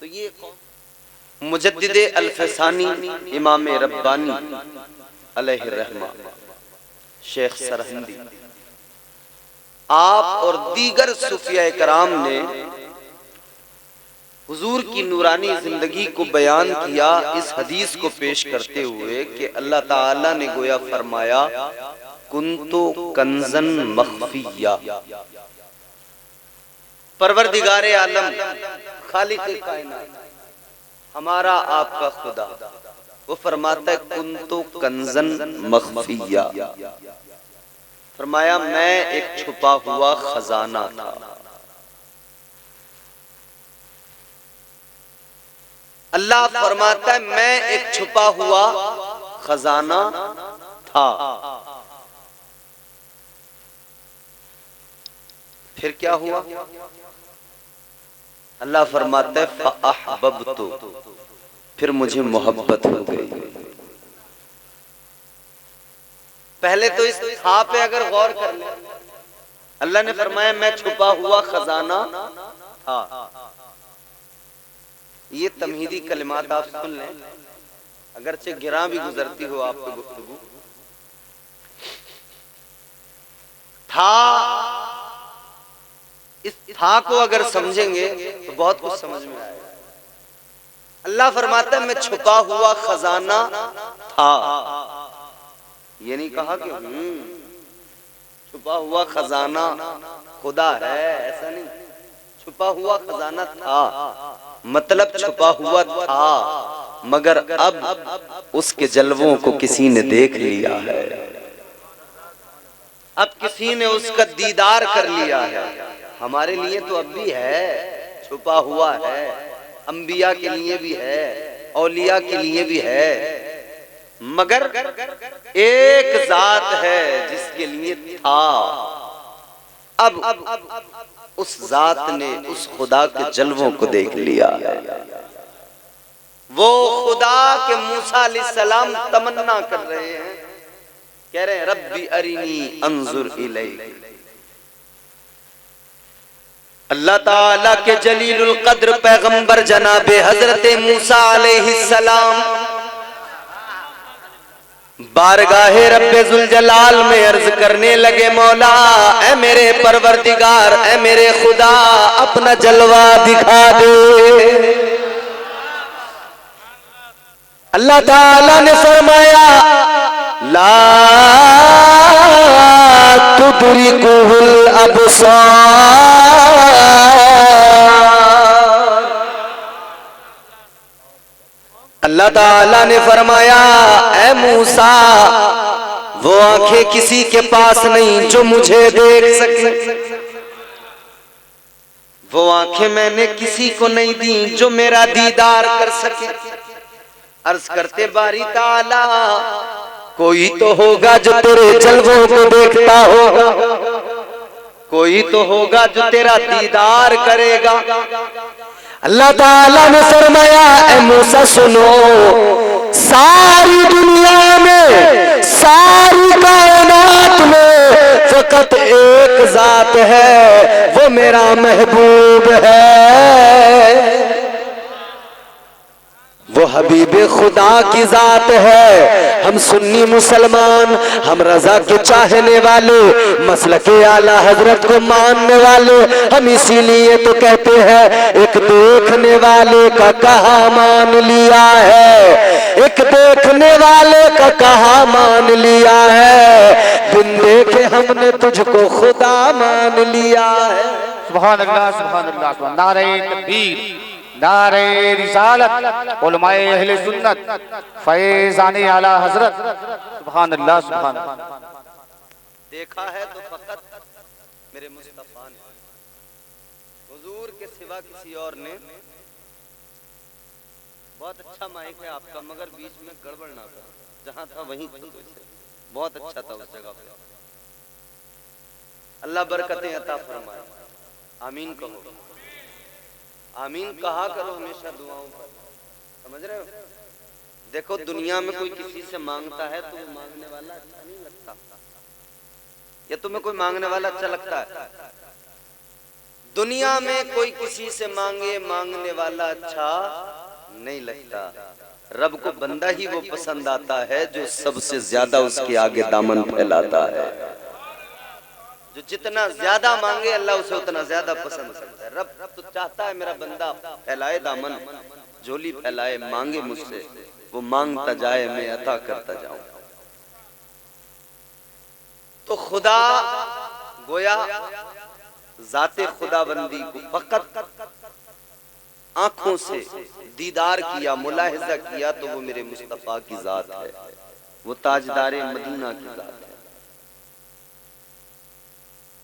तो ये मुजद्दिदे अल्फसानी इमाम रब्बानी अलैहि रहमा शेख सरहिंदी आप और दीगर सूफिया कराम ने हुजूर की नूरानी जिंदगी को बयान किया इस हदीस को पेश करते हुए कि अल्लाह ताला ने गोया फरमाया कुंतु कंजन मख्फिया, परवरदिगारे आलम खालिक़े कायनात हमारा आपका खुदा वो फरमाता है कुंतु कंजन मख्फिया, फरमाया मैं एक छुपा हुआ खजाना था। अल्लाह फरमाता है मैं एक छुपा हुआ खजाना था। फिर क्या हुआ? अल्लाह फरमाता है फ़अहबब्तु, फिर मुझे मोहब्बत हो गई। पहले तो इस था पे अगर गौर कर ले, अल्लाह ने फरमाया मैं छुपा हुआ खजाना था। ये तमहीदी कलिमात आप सुन लें, अगरचे गिरा भी गुजरती हो आपको गुफ्तगू। था, इस था को अगर समझेंगे तो बहुत कुछ समझ में आएगा। अल्लाह फरमाता है मैं छुपा हुआ खजाना था, ये नहीं कहा कि छुपा हुआ खजाना खुदा है, ऐसा नहीं। छुपा हुआ खजाना था मतलब छुपा हुआ था, मगर अब उसके जलवों को किसी ने देख लिया है, अब किसी ने उसका दीदार कर लिया है। हमारे लिए तो अब भी है, छुपा हुआ है, अंबिया के लिए भी है, औलिया के लिए भी है, मगर एक जात है जिसके लिए था। अब उस जात ने उस खुदा के जलवों को देख लिया है। वो खुदा के मूसा अलैहिस्सलाम तमन्ना कर रहे हैं, कह रहे हैं रब्बी अरिनी अंजुर इलैक। अल्लाह ताला के जलीलुल कद्र पैगंबर जनाबे हजरत मूसा अलैहिस्सलाम बारगाहे रब्बे जुल जलाल में अर्ज करने लगे मौला ऐ मेरे परवरदिगार, ऐ मेरे खुदा अपना जलवा दिखा दे। अल्लाह ताला ने फरमाया ला तुदरिकुहुल अबसार, अल्लाह ताला ने फरमाया ऐ मूसा वो आंखें किसी के पास नहीं जो मुझे देख सके, वो आंखें मैंने किसी को नहीं दी जो मेरा दीदार कर सके। अर्ज करते बारी ताला कोई तो होगा जो तेरे जलवों को देखता होगा, कोई तो होगा जो तेरा दीदार करेगा। अल्लाह ताला ने फरमाया ऐ मूसा सुनो, सारी दुनिया में सारी कायनात में फकत एक जात है, वो मेरा महबूब है, वो हबीबे खुदा की जात है। हम सुन्नी मुसलमान, हम रजा के चाहने वाले, मसलके आला हजरत को मानने वाले, हम इसीलिए तो कहते हैं एक देखने वाले का कहा मान लिया है, एक देखने वाले का कहा मान लिया है, बिन देखे हमने तुझको खुदा मान लिया है। सुभान अल्लाह, सुभान अल्लाह, नारे तकबीर, नारे रिसालत, उलमाए अहले सुन्नत, फैज़ाने आला हजरत, सुभान अल्लाह, सुभान अल्लाह। देखा है तो फकत मेरे मुस्तफा ने, हुजूर के सिवा किसी और ने। बहुत अच्छा माइक है आपका, मगर बीच में गड़बड़ ना करो, जहां था वहीं बहुत अच्छा था उस जगह पे। अल्लाह बरकतें अता फरमाए, आमीन कहो, आमीन कहा करो हमेशा दुआओं पर, समझ रहे हो। देखो दुनिया में कोई किसी से मांगता है तो वो मांगने वाला अच्छा नहीं लगता, या तुम्हें कोई मांगने वाला अच्छा लगता है? दुनिया में कोई किसी से मांगे, मांगने वाला अच्छा नहीं लगता। रब को बंदा ही वो पसंद आता है जो सबसे ज्यादा उसके आगे दामन फैलाता है। जो जितना ज्यादा मांगे अल्लाह उसे उतना ज्यादा पसंद करता है। रब तो चाहता है मेरा बंदा फैलाए दामन, झोली फैलाए, मांगे मुझसे, वो मांगता जाए, मैं अता करता जाऊं। तो खुदा गोया जाते खुदाबंदी को फकत आंखों से दीदार किया, मुलाहिजा किया तो वो मेरे मुस्तफा की जात है, वो ताजदारे मदीना की जात है।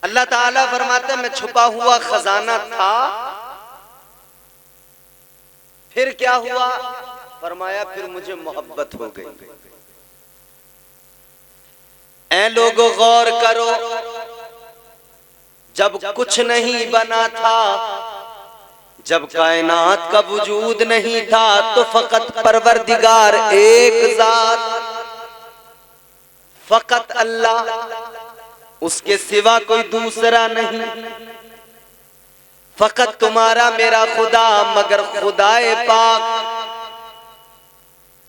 अल्लाह ताला फरमाते मैं छुपा हुआ खजाना था, फिर क्या हुआ? फरमाया फिर मुझे मोहब्बत हो गई। ऐ लोगों गौर करो, जब कुछ नहीं बना था, जब कायनात का वजूद नहीं था, तो फकत परवरदिगार एक जात, फकत अल्लाह, उसके सिवा कोई दूसरा नहीं। फकत तुम्हारा मेरा खुदा, मगर खुदाए पाक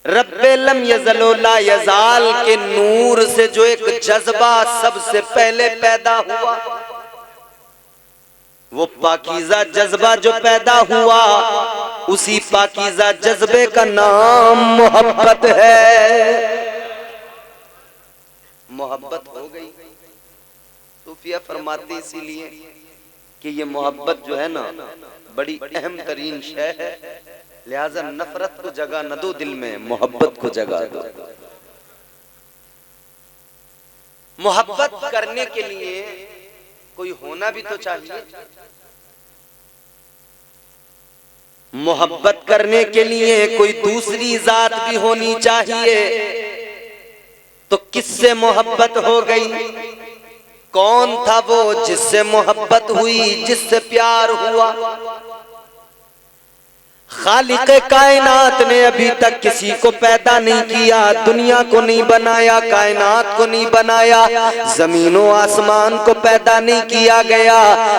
रब्बे लम यज़लो ला यज़ाल के नूर से जो एक जज्बा सबसे पहले पैदा हुआ, वो पाकीज़ा जज्बा जो पैदा हुआ, उसी पाकीज़ा जज्बे का नाम मोहब्बत है। मोहब्बत हो गई। सूफिया फरमाते इसीलिए कि ये मोहब्बत जो है ना बड़ी अहम तरीन शय है, लिहाजा नफरत को जगह न दो दिल में, मोहब्बत को जगह दो। मोहब्बत करने के लिए कोई होना भी तो चाहिए। मोहब्बत करने के लिए कोई दूसरी जात भी होनी चाहिए। तो किससे मोहब्बत हो गई? कौन था वो जिससे मोहब्बत हुई, जिससे प्यार हुआ? खालिक़े कायनात ने अभी तक किसी को पैदा नहीं किया, दुनिया को नहीं बनाया, कायनात को नहीं बनाया, जमीनों आसमान को पैदा नहीं किया गया,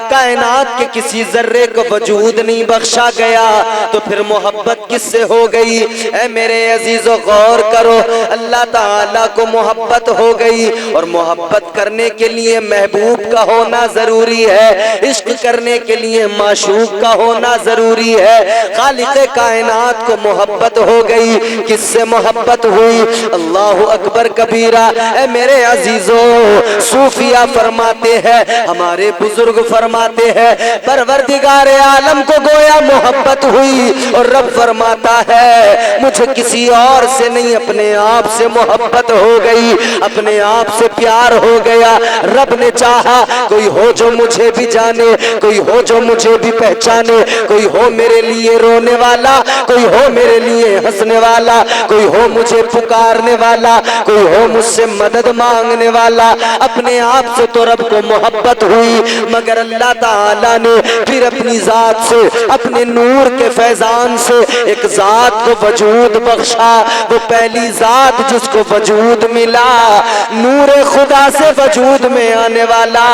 कायनात के किसी जर्रे को वजूद नहीं बख्शा गया, तो फिर मोहब्बत किससे हो गई? ऐ मेरे अजीजों गौर करो, अल्लाह ताला को मोहब्बत हो गई। और मोहब्बत करने के लिए महबूब का होना जरूरी है, इश्क करने के लिए माशूक का होना जरूरी है। खालिक़े कायनात को मोहब्बत हो गई। किससे मोहब्बत हुई? अल्लाहु अकबर कबीरा। ऐ मेरे अजीजों, सूफिया फरमाते हैं, हमारे बुजुर्ग फरमाते हैं, परवरदिगार आलम को गोया मोहब्बत हुई और रब फरमाता है मुझे किसी और से नहीं, अपने आप से मोहब्बत हो गई, अपने आप से प्यार हो गया। रब ने चाहा कोई हो जो मुझे भी जाने, कोई हो जो मुझे भी पहचाने, कोई हो मेरे लिए रोने वाला, कोई हो मेरे लिए हंसने वाला, कोई हो मुझे पुकारने वाला, कोई हो मुझसे मदद मांगने वाला। अपने आप से तो रब को मोहब्बत हुई, मगर अल्लाह ताला ने फिर अपनी जात से, अपने नूर के फैजान से एक जात को वजूद बख्शा। वो पहली जात जिसको वजूद मिला, नूरे खुदा से वजूद में आने वाला,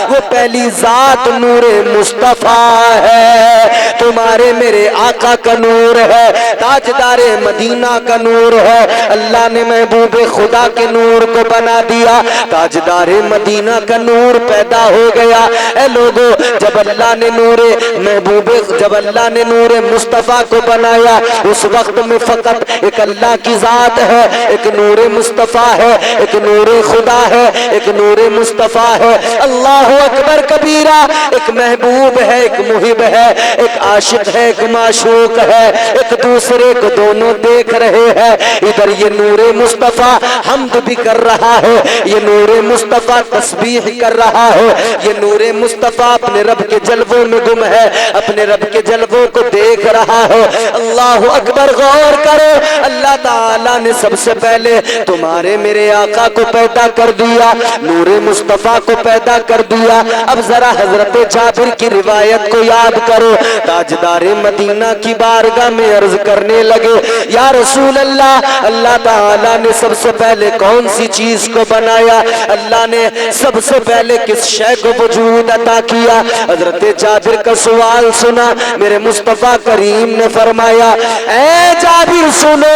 वो पहली जात नूरे मुस्तफा है। तुम्हारे मेरे आका का नूर है, ताजदारे मदीना का नूर है। अल्लाह ने महबूब खुदा के नूर को बना दिया, ताजदारे मदीना का नूर पैदा हो गया। ए लोगों, जब अल्लाह ने नूरे महबूब, जब अल्लाह ने नूरे मुस्तफा को बनाया, उस वक्त में फकत एक अल्लाह की जात है, एक नूरे मुस्तफा है, एक नूरे खुदा है, एक नूरे मुस्तफा है। अल्लाह अकबर कबीरा। एक महबूब है, एक मुहिब है, एक आशिक है, एक माशूक है, एक दूसरे को दोनों देख रहे हैं। इधर ये नूरे मुस्तफा हम्द भी कर रहा है, ये नूरे मुस्तफा तस्बीह कर रहा है, ये नूरे मुस्तफा अपने रब के जलवों में गुम है, अपने रब के जलवों को देख रहा है। अल्लाह अकबर। गौर करो, अल्लाह ताला ने सबसे पहले तुम्हारे मेरे आका को पैदा कर दिया, नूरे मुस्तफा को पैदा कर दिया। अब जरा हजरत जाबिर की रिवायत को याद करो, ताजदारे मदीना की बारगाह में अर्ज करने लगे, या रसूल अल्लाह, अल्लाह ताला ने सबसे पहले कौन सी चीज को बनाया? अल्लाह ने सबसे पहले किस शय को वजूद अता किया? हजरत जाबिर का सवाल सुना, मेरे मुस्तफा करीम ने फरमाया, ऐ जाबिर सुनो,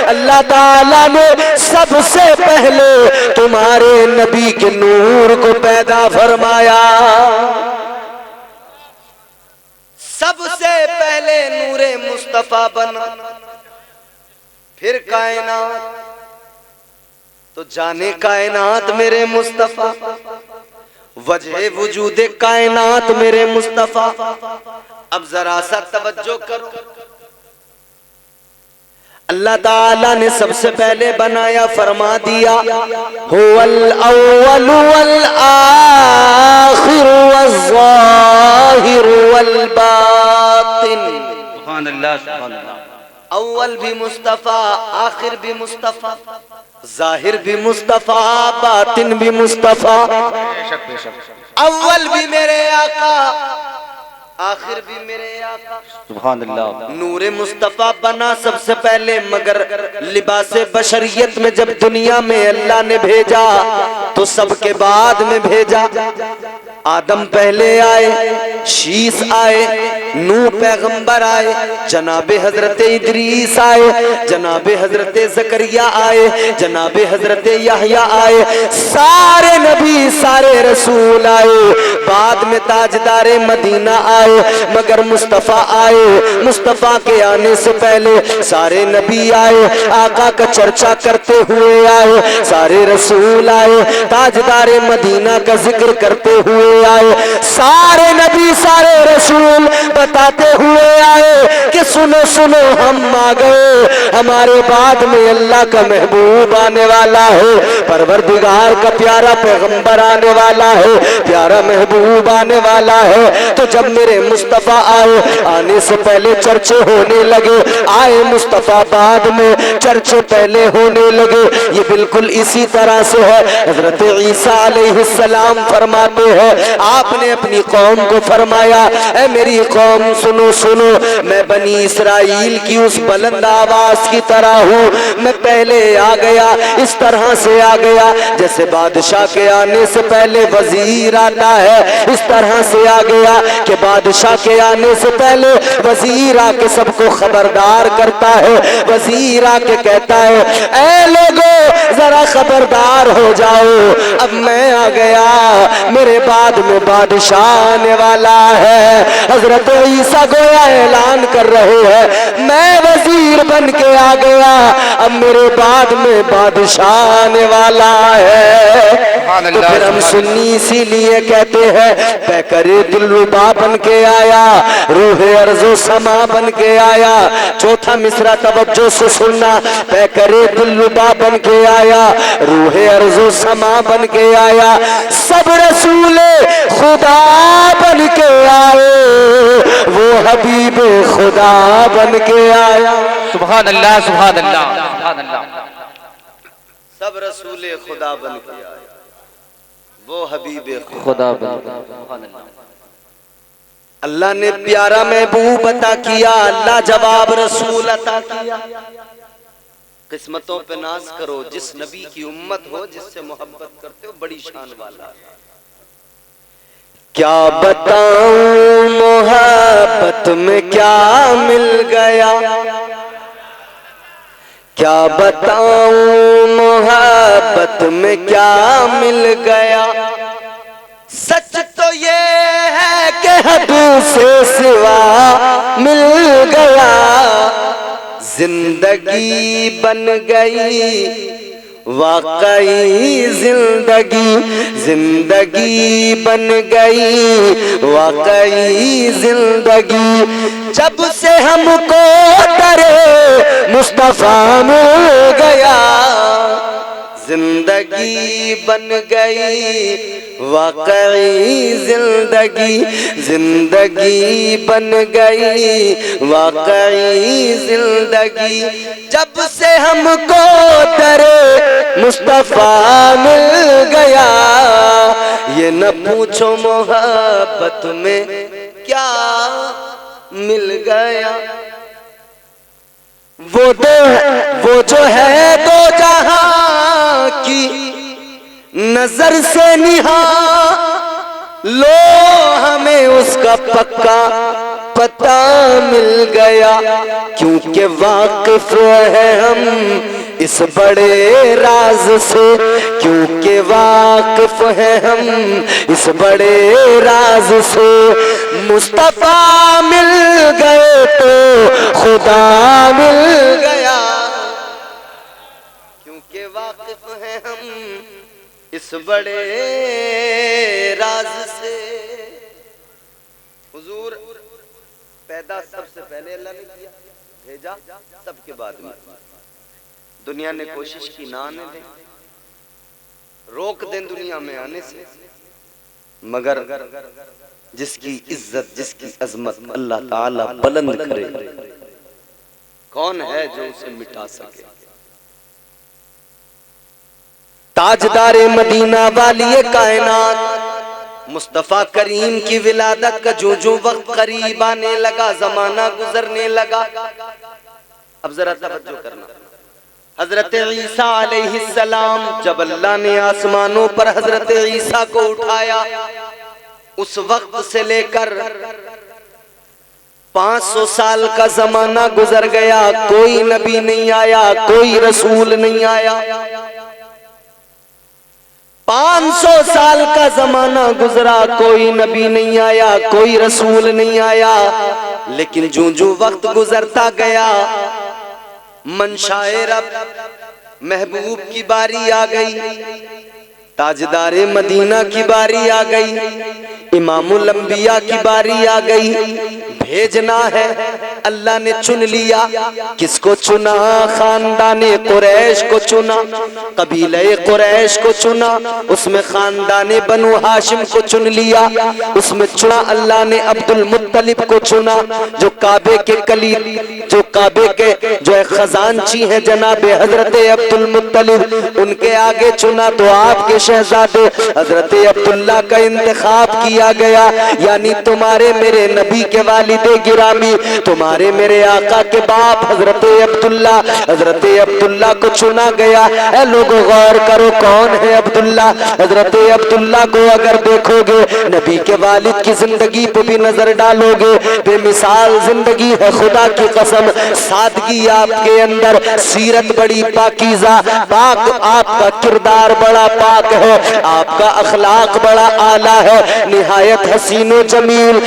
अल्लाह ताला ने सबसे पहले तुम्हारे नबी के नूर को पैदा फरमाया। सबसे पहले नूरे मुस्तफा बना, फिर कायनात। तो जाने कायनात मेरे मुस्तफा, वजह वजूदे कायनात मेरे मुस्तफा। अब जरा सा तवज्जो करो, अल्लाह ताला ने सबसे पहले बनाया, फरमा दिया, हुवल अव्वल वल आखिर वल ज़ाहिर वल बातिन। सुभान अल्लाह, सुभान अल्लाह। अव्वल भी मुस्तफा, आखिर भी मुस्तफा, जाहिर भी मुस्तफा, बातिन भी मुस्तफा। बेशक बेशक। अव्वल भी मेरे आका, आखिर भी मेरे आका। सुभान अल्लाह। नूरे मुस्तफा बना सबसे पहले, मगर लिबासे बशरियत में जब दुनिया में अल्लाह ने भेजा तो सबके बाद में भेजा। आदम पहले आए, शीस आए, नूह पैगंबर आए, जनाबे हजरत इदरीस आए, जनाबे हजरत जकरिया आए, जनाबे हजरत यहया आए। सारे नबी सारे रसूल आए, बाद में ताजदारे मदीना आए, मगर मुस्तफा आए। मुस्तफा के आने से पहले सारे नबी आए, आका का चर्चा करते हुए आए, सारे रसूल आए, ताजदारे मदीना का जिक्र करते हुए आए। सारे नबी सारे रसूल बताते हुए आए कि सुनो सुनो, हम आ गए, हमारे बाद में अल्लाह का महबूब आने वाला है, परवरदिगार का प्यारा पैगंबर आने वाला है, प्यारा महबूब आने वाला है। तो जब मेरे मुस्तफा आए, आने से पहले चर्चे होने लगे, आए मुस्तफा बाद में चर्चे पहले होने लगे। ये बिल्कुल इसी तरह से है। हजरत ईसा अलैहिस्सलाम फरमाते हैं, आपने अपनी कौम को फरमाया, ऐ मेरी कौम सुनो सुनो, मैं बनी इसराइल की उस बुलंद आवाज की तरह हूँ। मैं पहले आ गया, इस तरह से आ गया जैसे बादशाह के आने से पहले वजीर आता है, इस तरह से आ गया कि बादशाह के आने से पहले वजीर आके सबको खबरदार करता है। वजीर आके कहता है, ऐ लोगों जरा खबरदार हो जाओ, अब मैं आ गया, मेरे बाद में बादशाह आने वाला है। हजरत ईसा गोया ऐलान कर रहे हैं, मैं वजीर बन के आ गया, अब मेरे बाद में बादशाह आने वाला है। तो फिर हम सुन्नी इसीलिए कहते हैं, पैकरे दिलरुबा बन के आया, रूहे अर्जो समा बन के आया। चौथा मिसरा तवज्जो से सुनना, पैकरे दिलरुबा बन के आया, रूहे अर्जो समा बन के आया। सब रसूले खुदा बन के आए, वो हबीब खुदा बन के आया। सुभान अल्लाह, सुभान अल्लाह, सुभान अल्लाह। सब रसूले खुदा बन के आए, वो हबीब खुदा बन के आया। अल्लाह ने प्यारा महबूब अता किया, अल्लाह जवाब रसूल अता किया। किस्मतों पे नाज करो, जिस नबी की उम्मत हो, जिससे मोहब्बत करते हो, बड़ी शान वाला। क्या बताऊं मोहब्बत में क्या मिल गया, क्या बताऊं मोहब्बत में क्या मिल गया। सच तो ये है कि हद से सिवा मिल गया, जिंदगी बन गई वाकई जिंदगी, जिंदगी बन गई वाकई जिंदगी। जब से हमको दरे मुस्तफा मिल गया, जिंदगी बन गई वाकई जिंदगी, जिंदगी बन गई वाकई जिंदगी। जब से हमको दरे मुस्तफा मिल गया, ये न पूछो मोहब्बत में क्या मिल गया। वो जो है दो जहां की नजर से निहा, लो हमें उसका पक्का पता मिल गया, क्योंकि वाकिफ है हम इस बड़े राज से, क्योंकि वाकिफ है हम इस बड़े राज से। मुस्तफा मिल गए तो खुदा मिल गया, क्योंकि वाकिफ है हम इस बड़े राज से। हुजूर पैदा सबसे पहले अल्लाह ने किया, भेजा सबके बाद में। दुनिया ने कोशिश की ना आने दें, रोक दें दुनिया में आने से, मगर जिसकी इज्जत जिसकी अजमत अल्लाह ताला बुलंद करे, कौन है जो उसे मिटा सके। ताजदारे मदीना वाली कायनात मुस्तफा करीम की विलादत का जो जो वक्त करीब आने लगा, जमाना गुजरने लगा। अब जरा तवज्जो करना, हजरत ईसा अलैहिस्सलाम जब अल्लाह ने आसमानों पर हजरत ईसा को उठाया, उस वक्त से लेकर 500 साल का जमाना गुजर गया, कोई नबी नहीं आया, कोई रसूल नहीं आया। 500 साल का जमाना गुजरा, कोई नबी नहीं आया, कोई रसूल नहीं आया। लेकिन जो जो वक्त गुजरता गया, मंशाए रब महबूब की बारी आ गई, ताजदारे मदीना की बारी आ गई, इमामुल अंबिया की बारी आ गई। भेजना है, अल्लाह ने चुन लिया। किसको चुना? खानदाने कुरैश को चुना, कबीले कुरैश को चुना, उसमें खानदाने बनु हाशिम को चुन लिया। उसमें चुना अल्लाह ने अब्दुल मुत्तलिब को चुना, जो काबे के कलील, जो काबे के जो है खजानची है जनाबे हजरत अब्दुल मुत्तलिब, उनके आगे चुना तो आपके शहजादे हजरत अब्दुल्ला का इंतखाब किया गया। यानी तुम्हारे मेरे नबी के वालिदे गिरामी, तुम्हारे मेरे आका के बाप हजरत अब्दुल्ला को चुना गया। ऐ लोगों गौर करो, कौन है अब्दुल्ला? हजरत अब्दुल्ला को अगर देखोगे, नबी के वालिद की जिंदगी पे भी नजर डालोगे, बेमिसाल जिंदगी है, खुदा की कसम। सादगी आपके अंदर, सीरत बड़ी पाकीज़ा, पाक आपका किरदार बड़ा पाक है, आपका अखलाक बड़ा आला है, निहायत हसीनो जमील।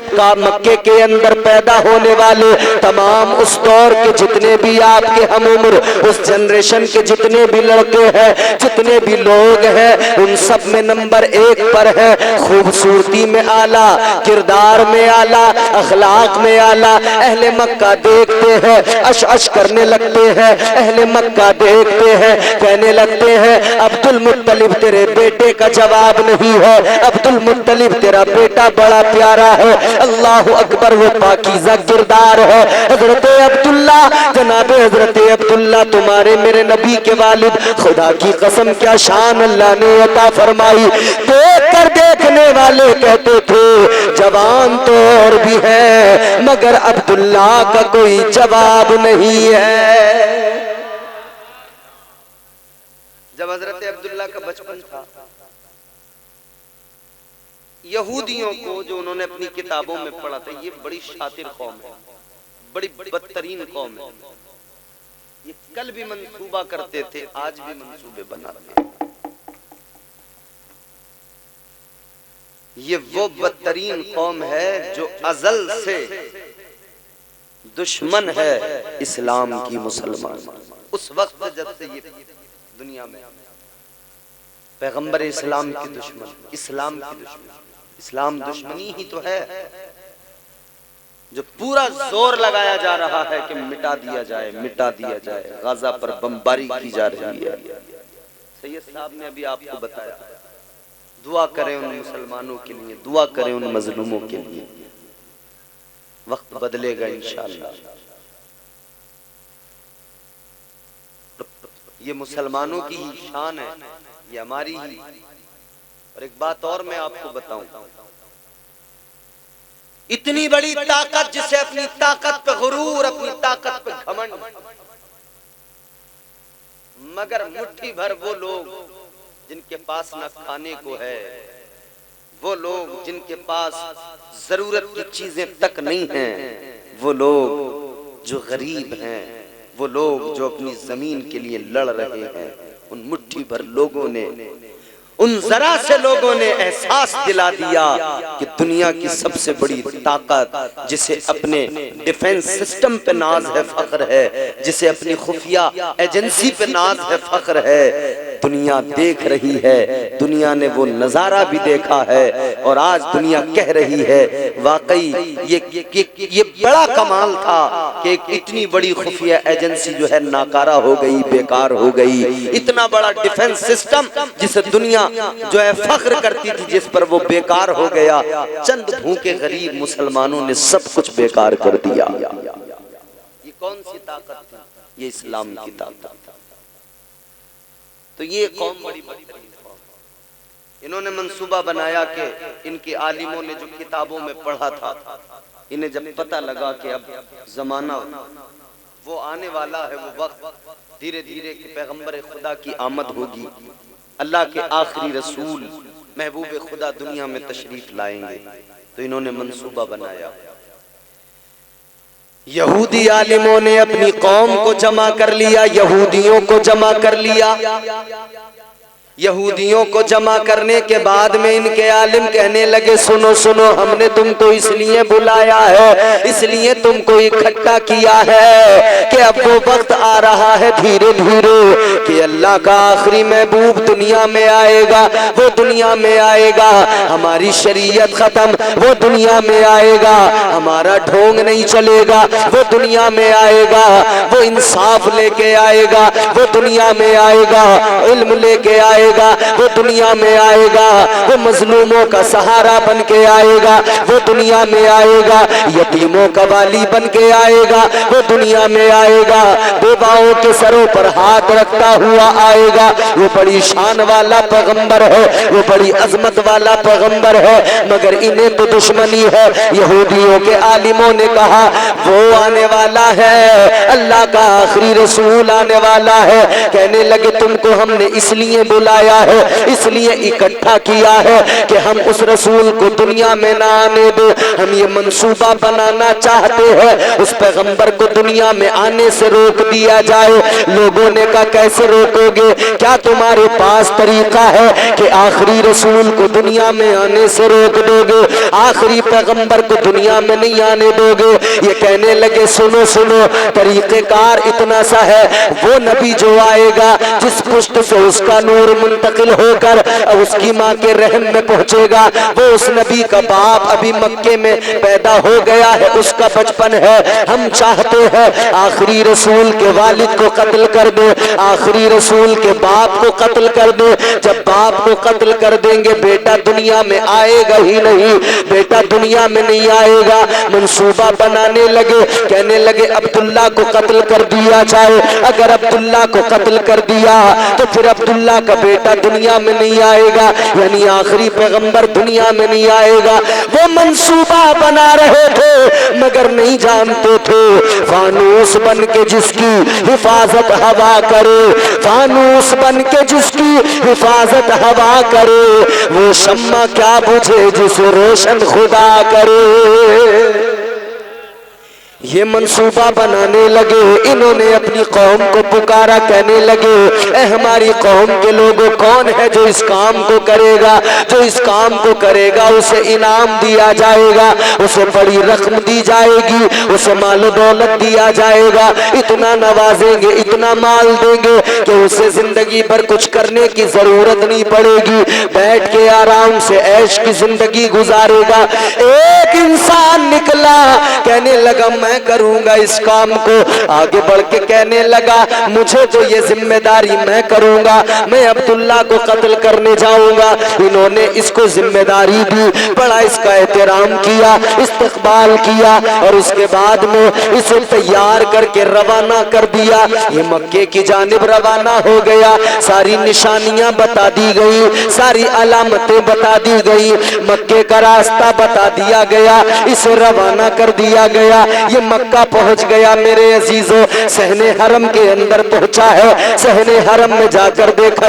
का मक्के के अंदर पैदा होने वाले तमाम उस दौर के जितने भी आपके हम उम्र, उस जनरेशन के जितने भी लड़के हैं, जितने भी लोग हैं, उन सब में नंबर 1 पर है। खूबसूरती में आला, किरदार में आला, अखलाक में आला। अहले मक्का देखते हैं, अश अश करने लगते हैं। अहले मक्का देखते हैं, कहने लगते हैं अब्दुल मुत्तलिब तेरे बेटे का जवाब नहीं है, अब्दुल मुत्तलिब तेरा बेटा बड़ा प्यारा है। अल्लाह अकबर, वो पाकीज़ा किरदार है हजरत अब्दुल्ला, जनाबे हजरत अब्दुल्ला तुम्हारे मेरे नबी के वालिद। खुदा की कसम क्या शान अल्लाह ने अता फरमाई। देख कर देखने वाले कहते थे जवान तो और भी है, मगर अब्दुल्ला का कोई जवाब नहीं है। जब हजरत अब्दुल्ला का बचपन था, यहूदियों को जो उन्होंने अपनी किताबों में पढ़ा था, ये बड़ी शातिर कौम है, बड़ी बदतरीन कौम है। ये कल भी मंसूबा करते थे, आज भी मंसूबे बनाते हैं। ये वो बदतरीन कौम है जो अजल से दुश्मन है इस्लाम की, मुसलमान। उस वक्त जब से ये दुनिया में पैगंबर इस्लाम की दुश्मन, इस्लाम की दुश्मन, इस्लाम दुश्मनी ही तो है जो पूरा जोर लगाया जा रहा है कि मिटा दिया जाए, मिटा दिया जाए। गाजा पर बमबारी की जा रही है। सैयद साहब ने अभी आपको बताया, दुआ करें उन मुसलमानों के लिए, दुआ करें उन मजलूमों के लिए। वक्त बदलेगा इंशाअल्लाह। ये मुसलमानों की ही शान है, ये हमारी ही। और एक बात और मैं आपको बताऊं, इतनी बड़ी ताकत जिसे अपनी ताकत पे गुरूर, अपनी ताकत पे घमंड, मगर मुट्ठी भर वो लोग जिनके पास न खाने को है, वो लोग जिनके पास जरूरत की चीजें तक नहीं हैं, वो लोग जो गरीब हैं, वो लोग जो अपनी जमीन के लिए लड़ रहे हैं, उन मुट्ठी भर लोगों ने, उन जरा से लोगों ने एहसास दिला दिया कि दुनिया की सबसे बड़ी ताकत, जिसे अपने डिफेंस सिस्टम पे नाज है, फख्र है, जिसे अपनी खुफिया एजेंसी पे नाज है, फख्र है, दुनिया देख रही है। दुनिया ने वो नजारा भी देखा है और आज दुनिया कह रही है वाकई ये बड़ा कमाल था कि एक इतनी बड़ी खुफिया एजेंसी जो है नाकारा हो गई, बेकार हो गई। इतना बड़ा डिफेंस सिस्टम जिसे दुनिया जो है फख्र करती थी, जिस पर वो बेकार हो गया। चंद भूखे गरीब मुसलमानों ने सब कुछ बेकार कर दिया। ये कौन सी ताकत थी? ये इस्लाम की ताकत। तो ये कौम बड़ी बदतरीन कौम। इन्होंने मंसूबा बनाया कि इनके आलिमों ने जो किताबों में पढ़ा था, इन्हें जब पता लगा कि अब जमाना वो आने वाला है, वो वक्त धीरे धीरे कि पैगंबर खुदा की आमद होगी, अल्लाह के आखिरी रसूल महबूब खुदा दुनिया में तशरीफ लाएंगे, तो इन्होंने मंसूबा बनाया। यहूदी आलिमों ने अपनी कौम को जमा कर लिया, यहूदियों को जमा कर लिया। यहूदियों को जमा करने के बाद में इनके आलिम कहने लगे, सुनो सुनो, हमने तुमको इसलिए बुलाया है, इसलिए तुमको इकट्ठा किया है कि अब वो वक्त आ रहा है धीरे धीरे कि अल्लाह का आखिरी महबूब दुनिया में आएगा, वो दुनिया में आएगा, हमारी शरीयत खत्म, वो दुनिया में आएगा, हमारा ढोंग नहीं चलेगा, वो दुनिया में आएगा, वो इंसाफ लेके आएगा, वो दुनिया में आएगा, इल्म लेके आएगा, वो दुनिया में आएगा, वो मजलूमों का सहारा बन के आएगा, वो दुनिया में आएगा, यतीमों का वाली बन के आएगा, वो दुनिया में आएगा, बेवाओं के सरों पर हाथ रखता हुआ आएगा। वो बड़ी शान वाला पैगंबर है, वो बड़ी अजमत वाला पैगंबर है, मगर इन्हें तो दुश्मनी है। यहूदियों के आलिमों ने कहा वो आने वाला है, अल्लाह का आखिरी रसूल आने वाला है। कहने लगे तुमको हमने इसलिए बुलाया है, इसलिए इकट्ठा किया है कि हम उस रसूल को दुनिया में ना आने दो। हम ये मंसूबा बनाना चाहते हैं उस पैगंबर को दुनिया में आने से रोक दिया जाए। लोगों ने कहा कैसे रोकोगे, क्या तुम्हारे पास तरीका है कि आखिरी रसूल को दुनिया में आने से रोक दोगे, आखिरी पैगंबर को दुनिया में नहीं आने दोगे? ये कहने लगे सुनो सुनो, तरीक़ेकार इतना सा है, वो नबी जो आएगा जिस पुष्ट से उसका नूर मुंतकिल होकर उसकी माँ के रहम में पहुंचेगा, वो उस नबी का बाप अभी मक्के में पैदा हो गया है, उसका बचपन है। हम चाहते हैं आखिरी रसूल के वालिद को कत्ल कर दे, आखिरी रसूल के बाप को कत्ल कर दे। जब बाप को कत्ल कर देंगे बेटा दुनिया में आएगा ही नहीं, बेटा दुनिया में नहीं आएगा। मंसूबा बनाने लगे, कहने लगे अब्दुल्ला को कत्ल कर दिया जाए, अगर अब्दुल्ला को कत्ल कर दिया तो फिर अब्दुल्ला का बेटा दुनिया में नहीं आएगा, यानी आखिरी पैगंबर दुनिया में नहीं आएगा। वो मंसूबा बना रहे थे मगर नहीं जानते थे फानूस बन के जिसकी हिफाजत हवा करे, फानूस बन के जिसकी हिफाजत हवा करे, वो शम्मा क्या बुझे जिसे रोशन खुदा करे। ये मंसूबा बनाने लगे, इन्होंने अपनी कौम को पुकारा, कहने लगे ए हमारी कौम के लोगों, कौन है जो इस काम को करेगा, जो इस काम को करेगा उसे इनाम दिया जाएगा, उसे बड़ी रकम दी जाएगी, उसे माल दौलत दिया जाएगा, इतना नवाजेंगे, इतना माल देंगे कि उसे जिंदगी भर कुछ करने की जरूरत नहीं पड़ेगी, बैठ के आराम से ऐश की जिंदगी गुजारेगा। एक इंसान निकला, कहने लगा मैं करूंगा इस काम को, आगे बढ़ के कहने लगा मुझे तो ये जिम्मेदारी मैं करूंगा, मैं अब्दुल्ला को कत्ल करने जाऊंगा। इन्होंने इसको जिम्मेदारी दी, बड़ा इसका एहतराम किया, इस्तकबाल किया और उसके बाद में इसे तैयार करके रवाना कर दिया। ये मक्के की जानिब रवाना हो गया, सारी निशानियां बता दी गई, सारी अलामतें बता दी गई, मक्के का रास्ता बता दिया गया, इसे रवाना कर दिया गया। ये मक्का पहुंच गया मेरे अजीजों, सहने हरम के अंदर पहुंचा है। सहने हरम में जाकर देखा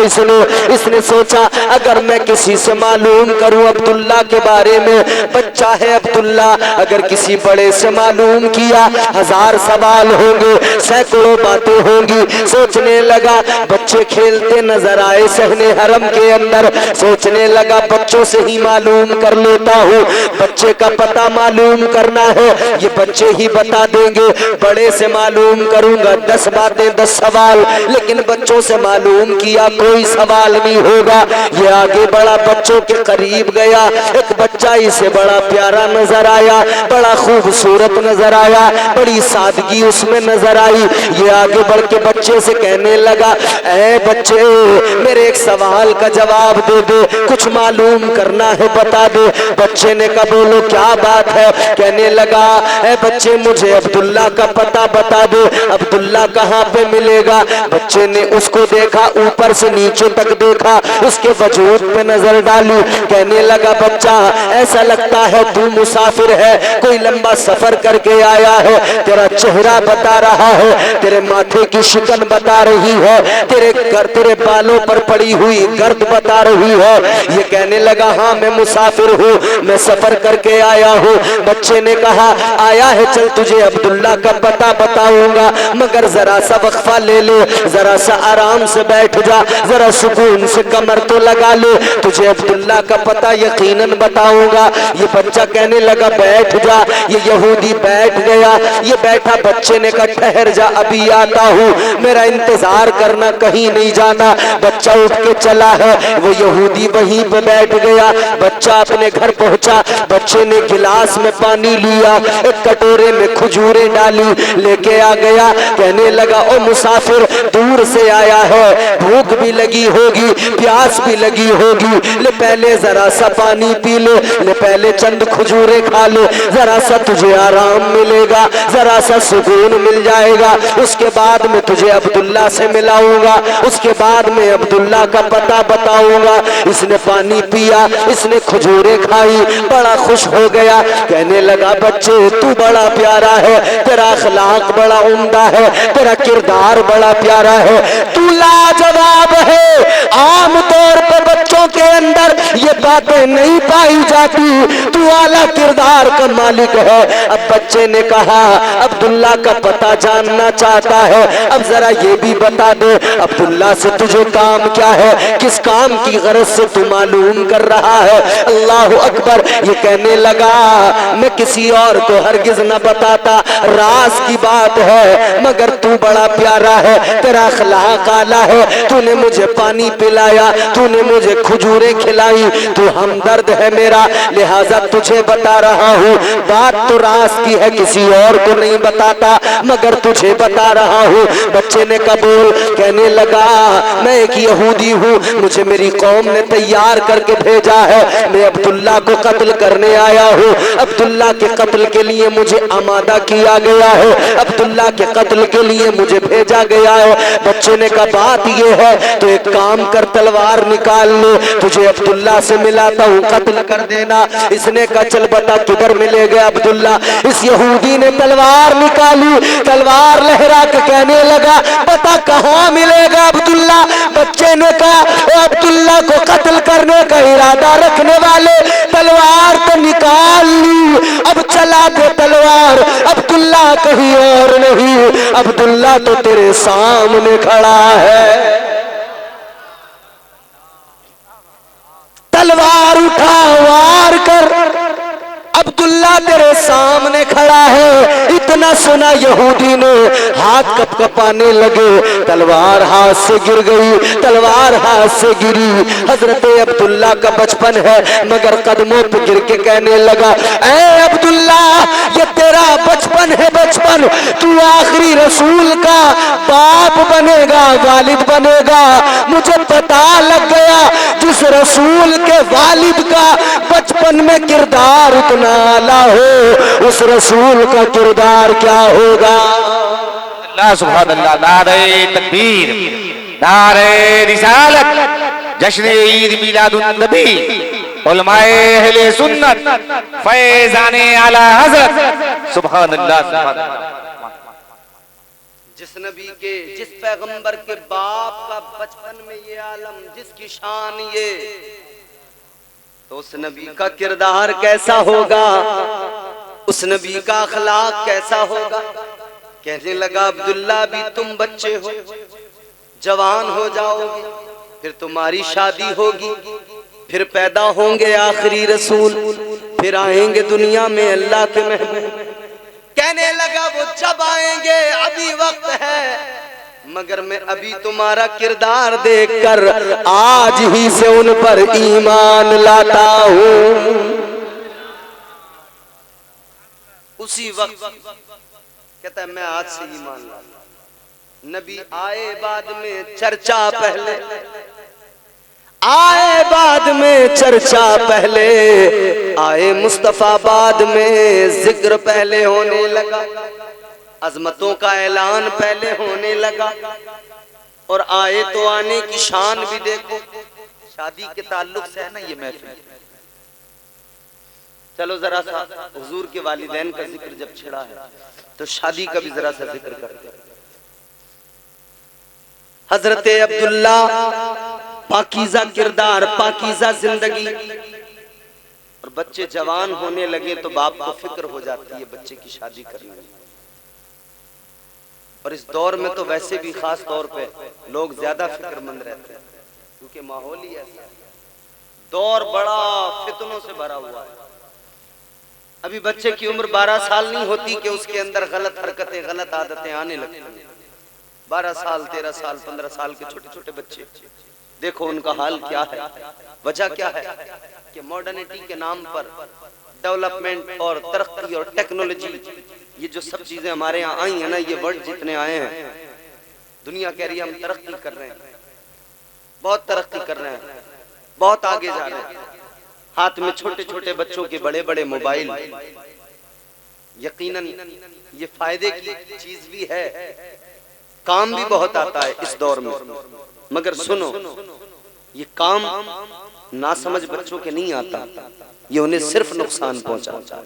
इसने सोचा अगर मैं किसी से मालूम करूं अब्दुल्ला के बारे में, बच्चा है अब्दुल्ला, अगर किसी बड़े से मालूम किया 1000 सवाल होंगे, सैकड़ों बातें होंगी। सोचने लगा बच्चे खेलते नजर आए सहने हरम के अंदर, सोचने लगा बच्चों से ही मालूम कर लेता हूँ। बच्चे का पता मालूम करना है, ये बच्चे ही बता देंगे। बड़े से मालूम करूंगा 10 बातें 10 सवाल, लेकिन बच्चों से मालूम किया कोई सवाल नहीं होगा। ये आगे बड़ा बच्चों के करीब गया, एक बच्चा इसे बड़ा प्यारा नजर आया, बड़ा खूबसूरत नजर आया, बड़ी सादगी उसमें नजर आई। ये आगे बढ़ के बच्चे से कहने लगा ऐ बच्चे मेरे एक सवाल का जवाब दे दे, कुछ मालूम करना है बता दे। बच्चे ने कहा बोलो क्या बात है। कहने लगा ऐ बच्चे मुझे अब्दुल्ला का पता बता दो, अब्दुल्ला कहाँ पे मिलेगा। बच्चे ने उसको देखा, ऊपर से नीचे तक देखा, उसके वजूद पे नजर डाली। कहने लगा बच्चा ऐसा लगता है तू मुसाफिर है, कोई लंबा सफर करके आया है, तेरा चेहरा बता रहा है, तेरे माथे की शिकन बता रही है, तेरे बालों पर पड़ी हुई गर्द बता रही है। ये कहने लगा हाँ मैं मुसाफिर हूँ, मैं सफर करके आया हूँ। बच्चे ने कहा आया है चल तुझे अब्दुल्ला का पता बताऊंगा, मगर जरा सा वक्फा ले ले, जरा सा आराम से बैठ जा, जरा सुकून से कमर तो लगा ले, तुझे अब्दुल्ला का पता यकीनन बताऊंगा। ये बच्चा कहने लगा बैठ जा। ये यहूदी बैठ गया, ये बैठा। बच्चे ने कहा ठहर जा अभी आता हूँ, मेरा इंतजार करना, कहीं नहीं जाना। बच्चा उठ के चला है, वो यहूदी वहीं पे बैठ गया। बच्चा अपने घर पहुंचा, बच्चे ने गिलास में पानी लिया, एक कटोरे में खजूरें डाली, लेके आ गया। कहने लगा ओ मुसाफिर दूर से आया है, भूख भी लगी होगी, प्यास भी लगी होगी, ले पहले जरा सा पानी पी ले पहले चंद खजूरें खा ले, जरा सा तुझे आराम मिलेगा, जरा सा सुकून मिल जाएगा। उसके बाद में तुझे अब्दुल्ला से मिलाऊंगा, उसके बाद में अब्दुल्ला का पता बताऊंगा। इसने पानी पिया, इसने खजूरें खाई, बड़ा खुश हो गया। कहने लगा बच्चे तू बड़ा प्यारा है, तेरा अखलाक बड़ा उम्दा है, तेरा किरदार बड़ा प्यारा है, तू लाजवाब है। आम तौर पर बच्चों के अंदर ये बातें नहीं पाई जाती, तू आला किरदार का मालिक है। अब बच्चे ने कहा अब्दुल्ला का पता जानना चाहता है, अब जरा ये भी बता दे अब्दुल्ला से तुझे काम क्या है, किस काम की गरज से तू मालूम कर रहा है। अल्लाह अकबर। ये कहने लगा मैं किसी और को हरगिज न बताता, राज की बात है, मगर तू बड़ा प्यारा है, तेरा अखलाक आला है, तूने मुझे पानी पिलाया, तूने मुझे खजूरें खिलाई, तू हमदर्द है मेरा, लिहाजा तुझे बता रहा हूँ। बात तो राज की है, किसी और को नहीं बताता, मगर तुझे बता रहा हूँ। बच्चे ने कबूल। कहने लगा मैं एक यहूदी हूँ, मुझे मेरी कौम ने तैयार करके भेजा है, मैं अब्दुल्ला को कत्ल करने आया हूँ, अब्दुल्ला के कत्ल के लिए मुझे आमादा किया गया है, अब्दुल्ला के कत्ल के लिए मुझे भेजा गया है। बच्चे ने कहा बात ये है तो एक काम कर, तलवार निकाल ले, तुझे अब्दुल्ला से मिलाता हूँ, कत्ल कर देना। इसने कहा चल बता किधर मिलेगा अब्दुल्ला। इस यहूदी ने तलवार निकाली, तलवार लहरा के कहने लगा पता कहाँ मिलेगा अब्दुल्ला। बच्चे ने कहा अब्दुल्ला को कत्ल करने का इरादा रखने वाले तलवार तो निकाल ली, अब चला दे तलवार, अब्दुल्ला कहीं और नहीं, अब्दुल्ला तो तेरे सामने खड़ा है। तलवार उठा वार कर, अब्दुल्ला तेरे सामने खड़ा है। इतना सुना यहूदी ने हाथ कपकपाने लगे, तलवार हाथ से गिर गई, तलवार हाथ से गिरी। हजरत अब्दुल्ला का बचपन है, मगर कदमों पे गिर के कहने लगा ऐ अब्दुल्ला ये तेरा बचपन है, बचपन, तू आखिरी रसूल का बाप बनेगा, वालिद बनेगा। मुझे पता लग गया जिस रसूल के वालिद का बचपन में किरदार उतना आला हो, उस रसूल का किरदार क्या होगा। अल्लाह सुभान अल्लाह। नारे तकबीर, नारे रिसालत, जश्न ईद मिलादुन नबी। उलमाए अहले सुन्नत फैज़ाने आला हज़रत सुभान अल्लाह सुभान अल्लाह। जिस नबी के, जिस पैगंबर के बाप का बचपन में ये आलम, जिसकी शान ये, तो उस नबी का किरदार कैसा होगा, उस नबी का अखलाक कैसा होगा। कहने लगा अब्दुल्ला भी तुम बच्चे हो, जवान हो जाओगे, फिर तुम्हारी शादी होगी, फिर पैदा होंगे आखिरी रसूल, फिर आएंगे दुनिया में अल्लाह के महबूब। कहने लगा वो जब आएंगे अभी वक्त है, मगर मैं अभी तुम्हारा किरदार देखकर आज ही से उन पर ईमान लाता हूँ। उसी वक्त कहता है मैं आज से ईमान लाता। नबी आए बाद में चर्चा पहले, आए बाद में चर्चा पहले, आए मुस्तफा बाद में जिक्र पहले होने लगा, अजमतों का ऐलान पहले होने लगा। और आए तो आने की शान भी देखो। शादी के ताल्लुक से है ना ये महफिल। चलो जरा सा हुजूर के वालिदैन का जिक्र जब छिड़ा है तो शादी का भी जरा सा जिक्र करते हैं। हजरत अब्दुल्ला पाकीज़ा किरदार, पाकीज़ा जिंदगी। और बच्चे जवान होने लगे तो बाप को फिक्र हो जाती है बच्चे की शादी करने में। और इस दौर में तो वैसे भी खास तौर पे लोग ज्यादा फिक्रमंद रहते हैं, क्योंकि माहौल ही ऐसा है। दौर बड़ा फितनों से भरा हुआ है। अभी बच्चे की उम्र 12 साल नहीं होती कि उसके अंदर गलत हरकतें, गलत आदतें आने लगती हैं। 12 साल, 13 साल, 15 साल के छोटे छोटे बच्चे, देखो उनका हाल क्या है। वजह क्या है कि मॉडर्निटी के नाम पर डेवलपमेंट और तरक्की और टेक्नोलॉजी, ये जो सब चीजें हमारे यहाँ आई है ना, ये वर्ड जितने आए हैं, दुनिया कह रही है हम तरक्की कर रहे हैं, बहुत तरक्की कर रहे हैं, बहुत आगे जा रहे हैं। हाथ में छोटे छोटे बच्चों के बड़े बड़े मोबाइल। यकीनन ये फायदे की चीज भी है, काम भी बहुत आता है इस दौर में। मगर सुनो, ये काम नासमझ बच्चों के नहीं आता, ये उन्हें सिर्फ नुकसान पहुंचाता।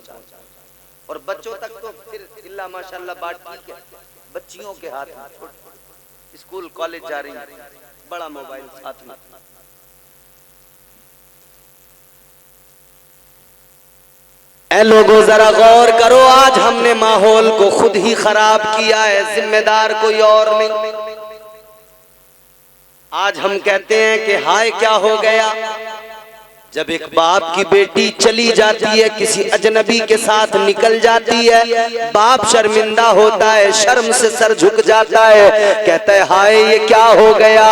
और बच्चों तक तो फिर इल्ला माशाल्लाह बात ठीक है, बच्चियों के हाथ में स्कूल कॉलेज जा रही है, बड़ा मोबाइल साथ में। ऐ लोगों जरा गौर करो, आज हमने माहौल को खुद ही खराब किया है, जिम्मेदार कोई और नहीं। आज हम कहते हैं कि हाय क्या हो गया जब एक बाप की बेटी चली जाती है, किसी अजनबी के साथ निकल जाती है, बाप शर्मिंदा होता है, शर्म से सर झुक जाता है, कहता है हाय ये क्या हो गया।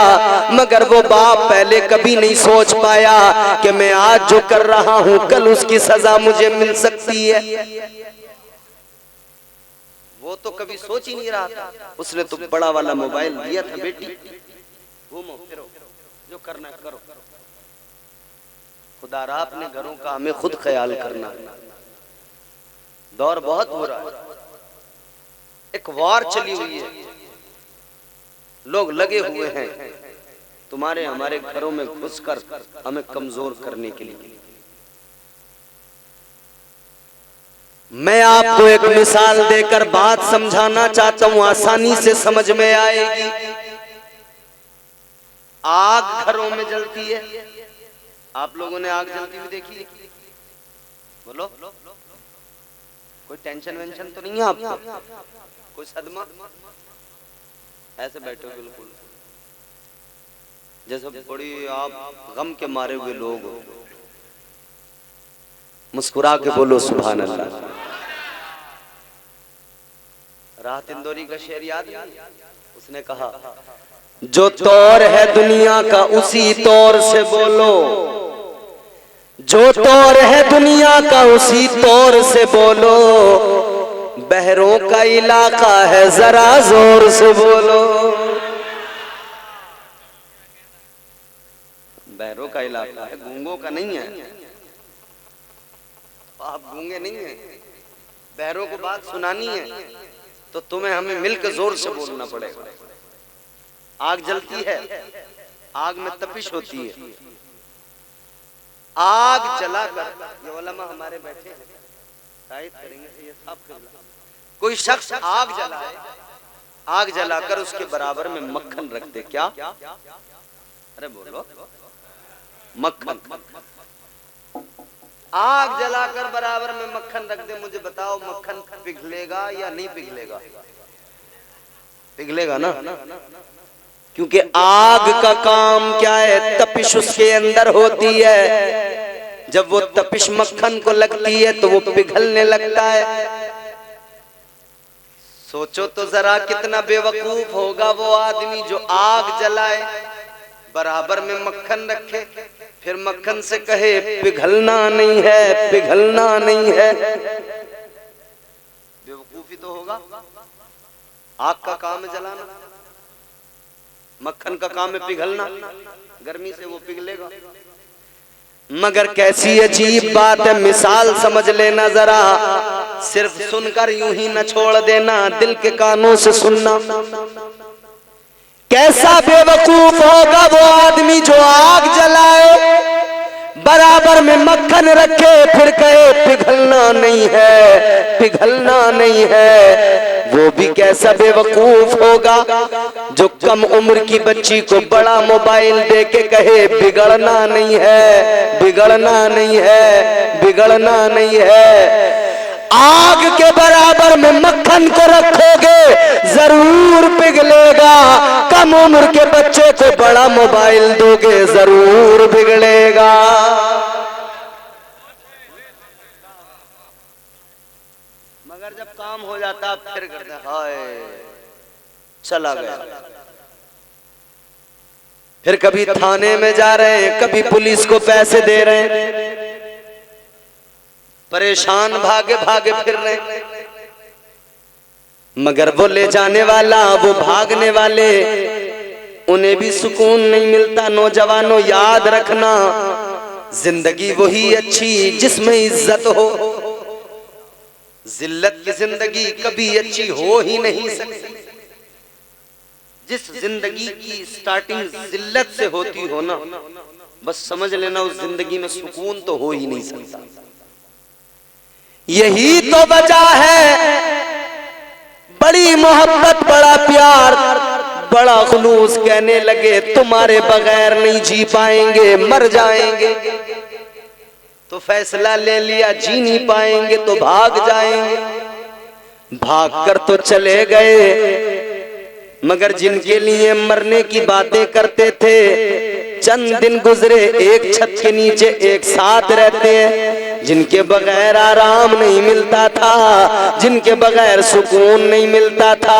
मगर वो बाप पहले कभी नहीं सोच पाया कि मैं आज जो कर रहा हूं कल उसकी सजा मुझे मिल सकती है। वो तो कभी सोच ही नहीं रहा था, उसने तो बड़ा वाला मोबाइल दिया था, बेटी घूमो फिरो, जो करना करो। खुदारा अपने घरों का हमें खुद ख्याल करना। दौर बहुत बुरा है, एक वार चली हुई है, लोग लगे हुए हैं तुम्हारे हमारे घरों में घुसकर हमें कमजोर करने के लिए। मैं आपको एक मिसाल देकर बात समझाना चाहता हूं, आसानी से समझ में आएगी। आग घरों में जलती है, आप लोगों ने आग जलती हुई देखी है? बोलो, कोई टेंशन वेंशन तो नहीं है आपको? कोई सदमा? ऐसे बैठे हो बिल्कुल जैसे बड़ी आप गम के मारे हुए लोग हो। मुस्कुरा के बोलो सुभान अल्लाह। राहत इंदौरी का शेर याद है? उसने कहा जो तौर है दुनिया का उसी तौर से बोलो, जो तौर है दुनिया का उसी तौर से बोलो, बहरों का इलाका है जरा जोर से बोलो। बहरों का इलाका है, गूंगों का नहीं है। आप गूंगे नहीं है, बहरों को बात सुनानी है तो तुम्हें हमें मिलकर जोर से बोलना पड़ेगा। आग जलती है, आग में तपिश होती है, आग जलाकर, ये उलमा हमारे बैठे हैं शायद करेंगे ये साफ किबला, कोई शख्स आग जलाए, आग जलाकर उसके बराबर में मक्खन रख दे, क्या? अरे बोलो, मक्खन। आग जलाकर बराबर में मक्खन रख दे, मुझे बताओ मक्खन पिघलेगा या नहीं पिघलेगा? पिघलेगा ना, क्योंकि आग का काम क्या है? तपिश उसके अंदर होती है, जब वो तपिश मक्खन को लगती है तो वो पिघलने लगता है। सोचो तो जरा कितना बेवकूफ होगा वो आदमी जो आग जलाए, बराबर में मक्खन रखे, फिर मक्खन से कहे पिघलना नहीं है, पिघलना नहीं है। बेवकूफी तो होगा। आग का काम है जलाना, मक्खन का काम है पिघलना, गर्मी से वो पिघलेगा। मगर कैसी अजीब बात है, मिसाल समझ लेना जरा, सिर्फ सुनकर यूं ही न छोड़ देना, दिल के कानों से सुनना। कैसा बेवकूफ होगा वो आदमी जो आग जलाए, बराबर में मक्खन रखे, फिर कहे पिघलना नहीं है, पिघलना नहीं है। वो भी कैसा बेवकूफ होगा जो कम उम्र की बच्ची को बड़ा मोबाइल दे के कहे बिगड़ना नहीं है, बिगड़ना नहीं है, बिगड़ना नहीं है। आग के बराबर में मक्खन को रखोगे जरूर पिघलेगा, कम उम्र के बच्चे को बड़ा मोबाइल दोगे जरूर बिगड़ेगा। मगर जब काम हो जाता फिर करते हाय चला गया। फिर कभी थाने में जा रहे हैं, कभी पुलिस को पैसे दे रहे हैं, परेशान भागे भागे फिर रहे, मगर वो ले जाने वाला, वो भागने वाले, उन्हें भी सुकून नहीं मिलता। नौजवानों याद रखना, जिंदगी वही अच्छी जिसमें इज्जत हो, जिल्लत की जिंदगी कभी अच्छी हो ही नहीं सकती। जिस जिंदगी की स्टार्टिंग जिल्लत से होती हो ना, बस समझ लेना उस जिंदगी में सुकून तो हो ही नहीं सकता। यही तो वजह है, बड़ी मोहब्बत, बड़ा प्यार, बड़ा खुलूस कहने लगे तुम्हारे बगैर नहीं जी पाएंगे, मर जाएंगे। तो फैसला ले लिया जी नहीं पाएंगे तो भाग जाएंगे, भाग कर तो चले गए। मगर जिनके लिए मरने की बातें करते थे, चंद दिन गुजरे एक छत के नीचे एक साथ रहते हैं। जिनके बगैर आराम नहीं मिलता था, जिनके बगैर सुकून नहीं मिलता था,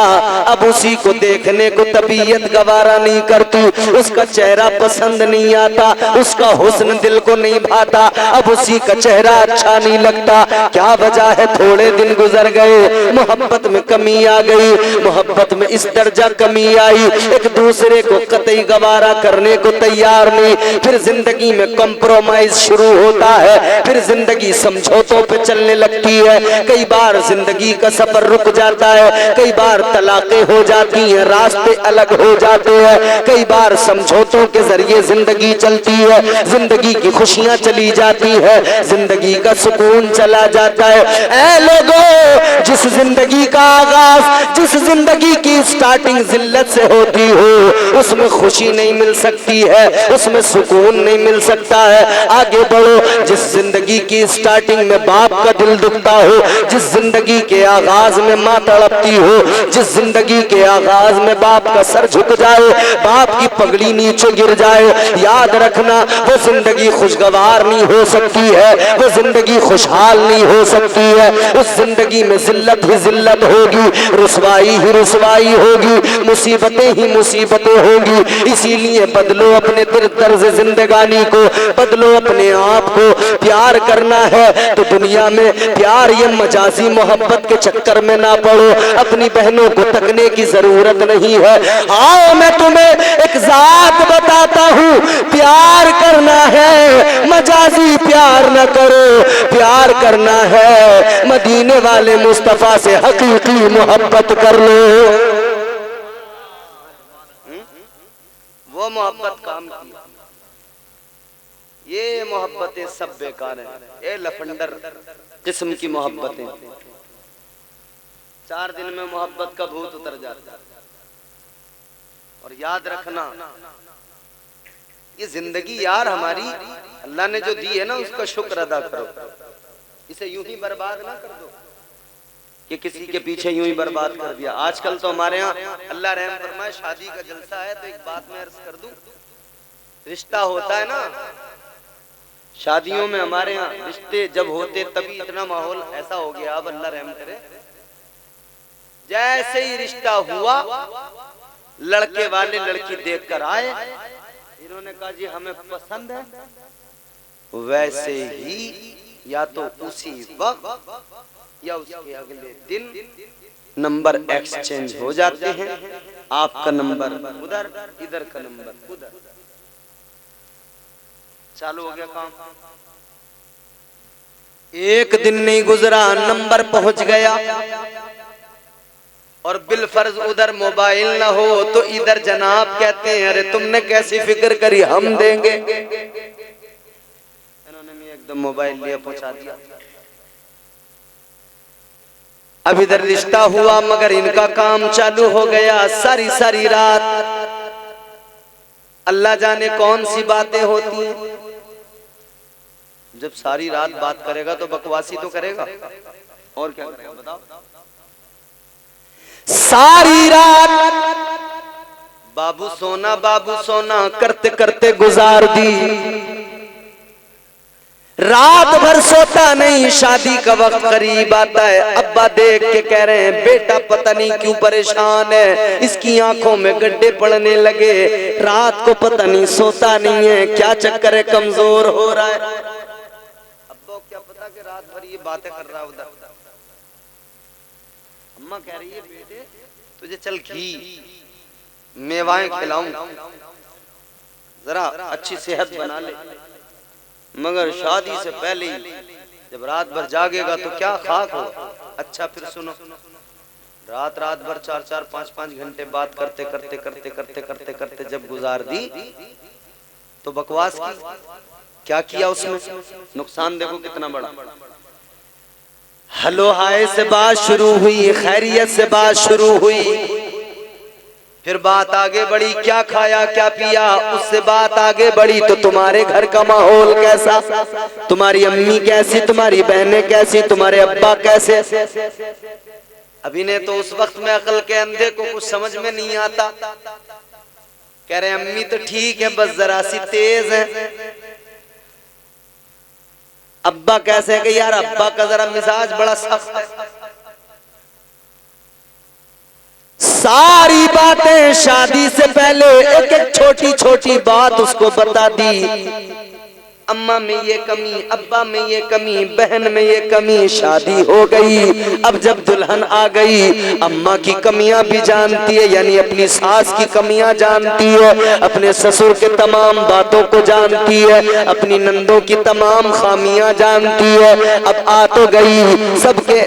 अब उसी को देखने को तबीयत गवारा नहीं करती, उसका चेहरा पसंद नहीं आता, उसका हुस्न दिल को नहीं भाता, अब उसी का चेहरा अच्छा नहीं लगता। क्या वजह है? थोड़े दिन गुजर गए, मोहब्बत में कमी आ गई, मोहब्बत में इस दर्जा कमी आई, एक दूसरे को कतई गवारा करने को तैयार नहीं। फिर जिंदगी में कॉम्प्रोमाइज शुरू होता है, फिर जिंदगी समझौतों पे चलने लगती है। कई बार जिंदगी का सफर रुक जाता है, कई बार तलाकें हो जाती हैं, रास्ते अलग हो जाते हैं, कई बार समझौतों के जरिए जिंदगी चलती है, जिंदगी की खुशियां चली जाती है, जिंदगी का सुकून चला जाता है। ऐ लोगों, जिस जिंदगी का आगाज, जिस जिंदगी की स्टार्टिंग जिल्लत से होती हो, उसमें खुशी नहीं मिल सकती है, उसमें सुकून नहीं मिल सकता है। आगे बढ़ो। जिस जिंदगी की स्टार्टिंग में बाप का दिल दुखता हो, जिस जिंदगी के आगाज में माँ तड़पती हो, जिस जिंदगी के आगाज में बाप का सर झुक जाए, बाप की पगड़ी नीचे गिर जाए, याद रखना वो जिंदगी खुशगवार नहीं हो सकती है, वो जिंदगी खुशहाल नहीं हो सकती है। उस जिंदगी में जिल्लत ही जिल्लत होगी, रुसवाई ही रुसवाई होगी, मुसीबतें ही मुसीबतें होगी। इसीलिए बदलो अपने तर्ज जिंदगानी को, बदलो अपने आप को। प्यार करना है तो दुनिया में प्यार ये मजाजी मोहब्बत के चक्कर में ना पड़ो, अपनी बहनों को तकने की जरूरत नहीं है। आओ मैं तुम्हें एक जात बताता हूँ, प्यार करना है मजाजी प्यार न करो, प्यार करना है मदीने वाले मुस्तफा से हकीकी मोहब्बत कर लो। वो मोहब्बत काम की। ये मोहब्बतें सब बेकार हैं, ये लफंडर किस्म की मोहब्बतें। 4 दिन में मोहब्बत का भूत उतर जाता है। और याद रखना, ये जिंदगी यार हमारी अल्लाह ने जो दी है ना, उसका शुक्र अदा करो। इसे यूं ही बर्बाद ना कर दो कि किसी के पीछे यूं ही बर्बाद कर दिया। आजकल तो हमारे यहाँ अल्लाह रहम फरमाए शादी का जलसा है, तो एक बात मैं अर्ज कर दूं, रिश्ता होता है ना शादियों में, हमारे यहाँ रिश्ते जब होते तभी इतना माहौल ऐसा हो गया, अब अल्लाह रहम करे, जैसे ही रिश्ता हुआ लड़के वाले लड़की देखकर आए, इन्होंने कहा जी हमें पसंद है, वैसे ही या तो उसी वक्त या उसके अगले दिन नंबर एक्सचेंज हो जाते हैं। आपका नंबर उधर, इधर का नंबर उधर, चालू हो गया काम। एक दिन नहीं गुजरा, नंबर पहुंच गया। और बिलफर्ज उधर मोबाइल ना हो तो इधर जनाब कहते हैं अरे तुमने कैसी फिक्र करी, हम देंगे। इन्होंने भी एकदम मोबाइल लिया, पहुंचा दिया। अब इधर रिश्ता हुआ, मगर इनका काम चालू हो गया। सारी सारी रात अल्लाह जाने कौन सी बातें होती हैं। जब सारी रात बात करेगा तो बकवासी तो करेगा, और क्या करेगा बताओ। सारी रात बाबू सोना करते करते गुजार दी। रात भर सोता नहीं, शादी का वक्त करीब आता है। अब्बा देख के कह रहे हैं बेटा पता नहीं क्यों परेशान है, इसकी आंखों में गड्ढे पड़ने लगे, रात को पता नहीं सोता नहीं है, क्या चक्कर है, कमजोर हो रहा है। अब्बा क्या पता कि रात भर ये बातें कर रहा है उधर। अम्मा कह रही है बेटे तुझे चल घी मेवाएं खिलाऊं, जरा अच्छी सेहत बना ले, मगर शादी से पहले ही जब रात भर जागेगा तो क्या खाक हो। अच्छा फिर सुनो, रात भर 4-4, 5-5 घंटे बात करते करते करते करते करते करते जब गुजार दी तो बकवास की। क्या किया उसमें, नुकसान देखो कितना बड़ा। हेलो हाय से बात शुरू हुई, खैरियत से बात शुरू हुई, फिर बात आगे बढ़ी क्या खाया क्या पिया, उससे बात आगे बढ़ी तो तुम्हारे घर का माहौल कैसा, तुम्हारी अम्मी कैसी, तुम्हारी बहनें कैसी, तुम्हारे अब्बा कैसे। अभी ने तो उस वक्त में अकल के अंधे को कुछ समझ में नहीं आता, कह रहे अम्मी तो ठीक है बस जरा सी तेज है। अब्बा कैसे है कि यार अब्बा का जरा मिजाज बड़ा सख्त है। सारी बातें शादी से पहले एक एक छोटी छोटी बात उसको बता दी। अम्मा में ये कमी, अब्बा में ये कमी, बहन में ये कमी। शादी हो गई, अब जब दुल्हन आ गई अम्मा की कमियां भी जानती है, यानी अपनी सास की कमियां जानती है, अपने ससुर के तमाम बातों को जानती है, अपनी नंदों की तमाम खामियां जानती है। अब आ तो गई,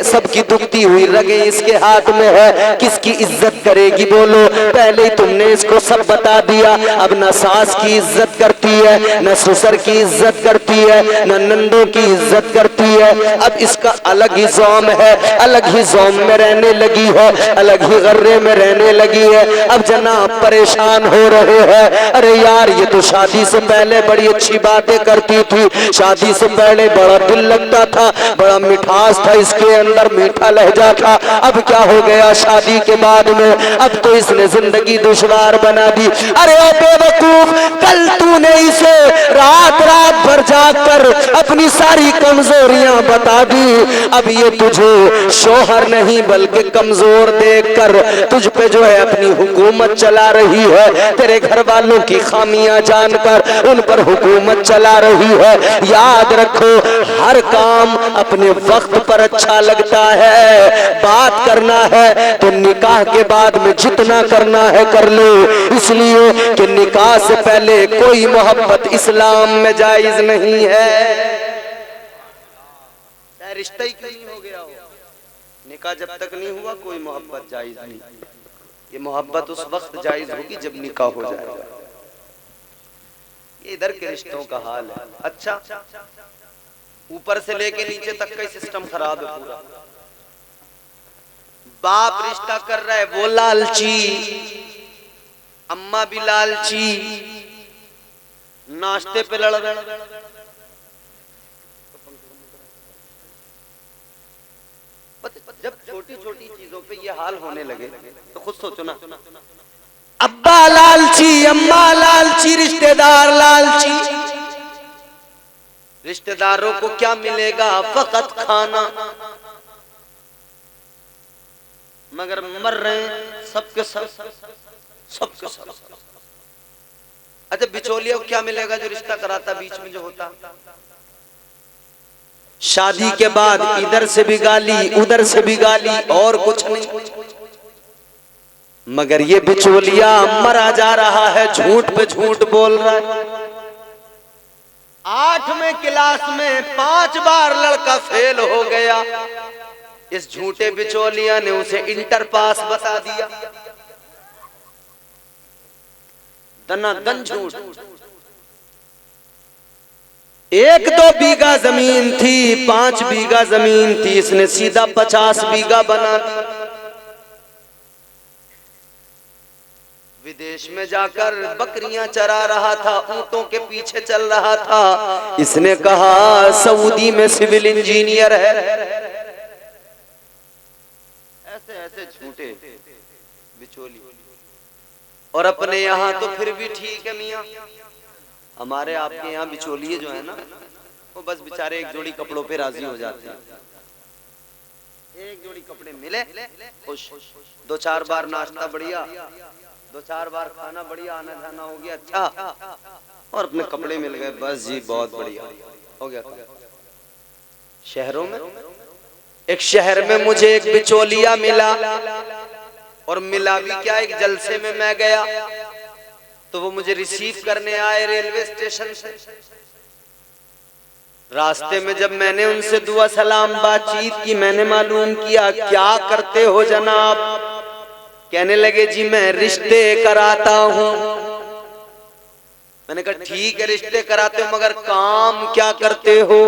सबकी दुखती हुई रगे इसके हाथ में है, किसकी इज्जत करेगी बोलो। पहले ही तुमने इसको सब बता दिया, अब न सास की इज्जत करती है, न ससुर की इज्जत करती है, न नंदों की इज्जत करती है। अब इसका अलग ही ज़ौम है, अलग ही ज़ौम में रहने लगी है, अलग ही गर्रे में रहने लगी है। अब जनाब परेशान हो रहे हैं, अरे यार ये तो शादी से पहले बड़ी अच्छी बातें करती थी, शादी से पहले बड़ा दिल लगता था, बड़ा मिठास था इसके अंदर, मीठा लहजा था। अब क्या हो गया शादी के बाद में, अब तो इसने जिंदगी दुश्वार बना दी। अरे बेवकूफ, कल तूने इसे रात भर जाकर अपनी सारी कमजोरियां बता दी, अब ये तुझे शोहर नहीं बल्कि कमजोर देखकर तुझ पे जो है अपनी हुकूमत चला रही है, तेरे घर वालों की खामियां जानकर उन पर हुकूमत चला रही है। याद रखो हर काम अपने वक्त पर अच्छा लगता है, बात करना है तो निकाह के बाद में जितना करना है कर लो, इसलिए कि निकाह से पहले कोई मोहब्बत इस्लाम में जायज नहीं है, चाहे रिश्ता ही क्यों नहीं हो गया हो। निकाह जब तक नहीं हुआ कोई मोहब्बत जायज नहीं, ये मोहब्बत उस वक्त जायज होगी जब निकाह हो जाएगा। ये इधर के रिश्तों का हाल है। अच्छा, ऊपर से लेके नीचे तक का सिस्टम खराब है पूरा। बाप रिश्ता कर रहा है वो लालची, अम्मा भी लालची, नाश्ते पे लड़ रहे। जब छोटी छोटी चीजों पे ये हाल होने लगे तो खुद सोचो ना, अब्बा लालची, अम्मा लालची, रिश्तेदार लालची। रिश्तेदारों को क्या मिलेगा? फकत खाना, मगर मर रहे हैं सबके सब, सबके सब। अच्छा, बिचौलिया को क्या मिलेगा जो रिश्ता कराता बीच में जो होता? शादी के बाद इधर से भी गाली, उधर से भी गाली, और कुछ नहीं। मगर ये बिचौलिया मरा जा रहा है, झूठ पे झूठ बोल रहा है। 8वें क्लास में 5 बार लड़का फेल हो गया, इस झूठे बिचौलिया ने उसे इंटर पास बता दिया। दनादन झूठ। 1-2 बीघा जमीन थी, 5 बीघा जमीन थी, इसने सीधा 50 बीघा बना दी। विदेश में जाकर बकरियां चरा रहा था, ऊंटों के पीछे चल रहा था। इसने कहा सऊदी में सिविल इंजीनियर है। ऐसे ऐसे झूठे बिचौली। और अपने यहाँ तो फिर भी ठीक है मियाँ, हमारे आपके यहाँ बिचौलिए जो है ना, वो बस बेचारे एक जोड़ी कपड़ों पे राजी हो जाते हैं। एक जोड़ी कपड़े मिले खुश, 2-4 बार नाश्ता बढ़िया, 2-4 बार खाना बढ़िया, आना जाना हो गया अच्छा, और अपने कपड़े मिल गए, बस जी बहुत बढ़िया हो गया। शहरों में, एक शहर में मुझे एक बिचौलिया मिला, और मिला भी क्या, एक जलसे में मैं गया तो वो मुझे रिसीव करने आए रेलवे स्टेशन से। रास्ते में जब मैंने उनसे दुआ सलाम बातचीत की, मैंने मालूम किया क्या करते हो जनाब। कहने लगे जी मैं रिश्ते कराता हूँ। मैंने कहा ठीक है रिश्ते कराते हो, मगर काम क्या करते हो?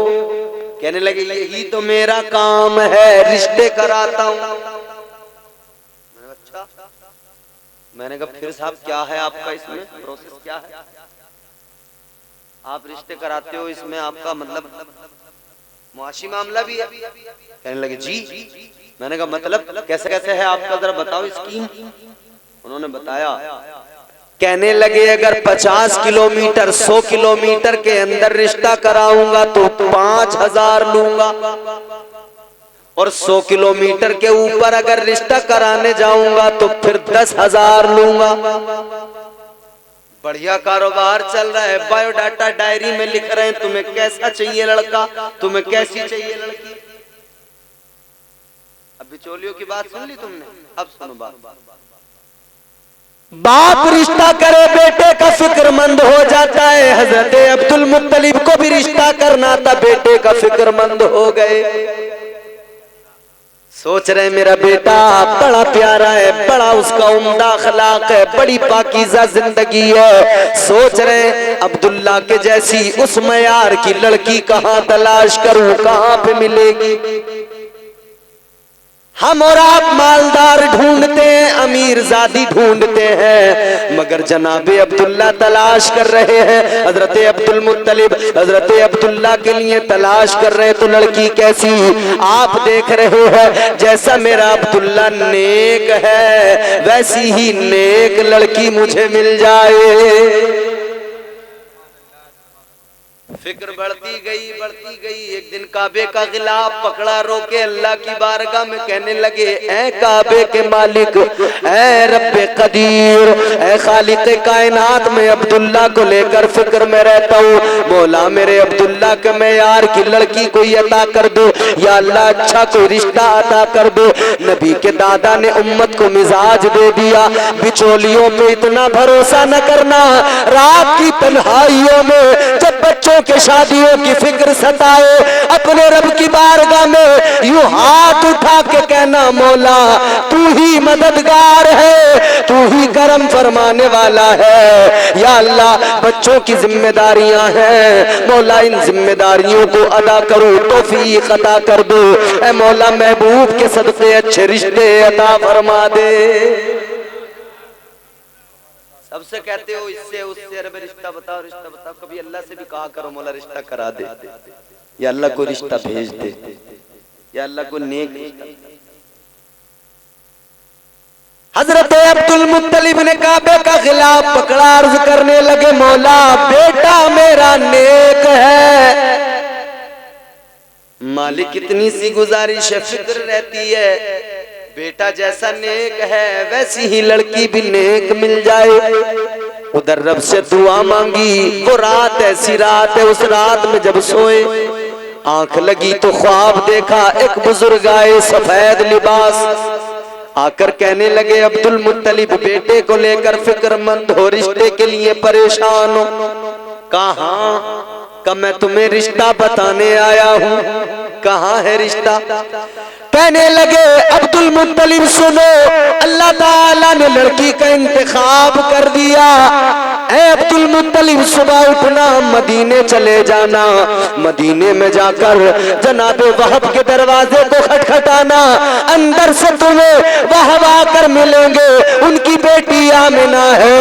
कहने लगे यही तो मेरा काम है, रिश्ते कराता हूँ। अच्छा, मैंने कहा फिर साहब क्या है आपका इसमें प्रोसेस क्या है? आप रिश्ते कराते हो, इसमें आपका मतलब मुआशी मामला भी है? कहने लगे जी। मैंने कहा मतलब कैसे कैसे है आपका, जरा बताओ स्कीम। उन्होंने बताया। कहने लगे अगर 50 किलोमीटर 100 किलोमीटर के अंदर रिश्ता कराऊंगा तो 5000 लूंगा, और 100 किलोमीटर के ऊपर अगर रिश्ता कराने जाऊंगा तो फिर 10,000 लूंगा। बढ़िया कारोबार चल रहा है। बायोडाटा डायरी में लिख रहे हैं तुम्हें कैसा चाहिए लड़का, तुम्हें कैसी चाहिए लड़की। अब बिचौलियों की बात सुन ली तुमने, अब सुनो बात। बाप रिश्ता करे बेटे का फिक्रमंद हो जाता है। हजरत अब्दुल मुत्तलिब को भी रिश्ता करना था, बेटे का फिक्रमंद हो गए। सोच रहे मेरा बेटा बड़ा प्यारा है, बड़ा उसका उम्दा अखलाक है, बड़ी पाकीज़ा जिंदगी है। सोच रहे अब्दुल्ला के जैसी उस मयार की लड़की कहाँ तलाश करूं, कहाँ पे मिलेगी। हम और आप मालदार ढूंढते हैं, अमीरजादी ढूंढते हैं, मगर जनाबे अब्दुल्ला तलाश कर रहे हैं। हजरत अब्दुल मुत्तलिब हजरत अब्दुल्ला के लिए तलाश कर रहे, तो लड़की कैसी आप देख रहे हैं। जैसा मेरा अब्दुल्ला नेक है, वैसी ही नेक लड़की मुझे मिल जाए। फिक्र बढ़ती गई। एक दिन काबे का गिलाफ पकड़ा, रोके अल्लाह की बारगाह में, कहने लगे ऐ काबे के मालिक, ऐ रब्बे कदीर, ऐ खालिक कायनात, में अब्दुल्ला को लेकर फिक्र में रहता हूँ। मौला मेरे अब्दुल्ला के मेयार की लड़की कोई अता कर दो, या अल्लाह अच्छा कोई रिश्ता अता कर दो। नबी के दादा ने उम्मत को मिजाज दे दिया, बिचौलियों पे इतना भरोसा न करना। रात की तन्हाइयों में जब बच्चों के शादियों की फिक्र सताए, अपने रब की बारगाह में यूं हाथ उठा के कहना मौला तू ही मददगार है, तू ही करम फरमाने वाला है। या अल्लाह बच्चों की जिम्मेदारियां हैं मौला, इन जिम्मेदारियों को अदा करो, तौफीक अता कर दो। ऐ मौला महबूब के सदके अच्छे रिश्ते अता फरमा दे। सबसे कहते हो इससे उससे, अरे रिश्ता बताओ रिश्ता बताओ, कभी अल्लाह से भी कहा करो मौला रिश्ता करा दे, या अल्लाह को रिश्ता भेज दे, या अल्लाह को नेक रिश्ता। हजरत अब्दुल मुत्तलिब ने काबे का खिलाफ पकड़ा, अर्ज करने लगे मौला बेटा मेरा नेक है। मालिक कितनी सी गुजारिश है, फिक्र रहती है बेटा जैसा नेक है वैसी ही लड़की भी नेक मिल जाए। उधर रब से दुआ मांगी, वो रात ऐसी रात है, उस रात में जब सोए आंख लगी तो ख्वाब देखा, एक बुजुर्ग आए सफेद लिबास, आकर कहने लगे अब्दुल मुत्तलिब बेटे को लेकर फिक्रमंद हो, रिश्ते के लिए परेशान हो। कहाँ मैं तुम्हें रिश्ता बताने आया हूँ, कहाँ है रिश्ता? कहने लगे अब्दुल मुत्तलिब सुनो, अल्लाह ताला ने लड़की का इंतखाब कर दिया। ऐ अब्दुल मुत्तलिब सुबह उठना, मदीने चले जाना, मदीने में जाकर जनाबे वहब के दरवाजे को खटखटाना, अंदर से तुम्हें वहब आकर मिलेंगे, उनकी बेटी आमिना है,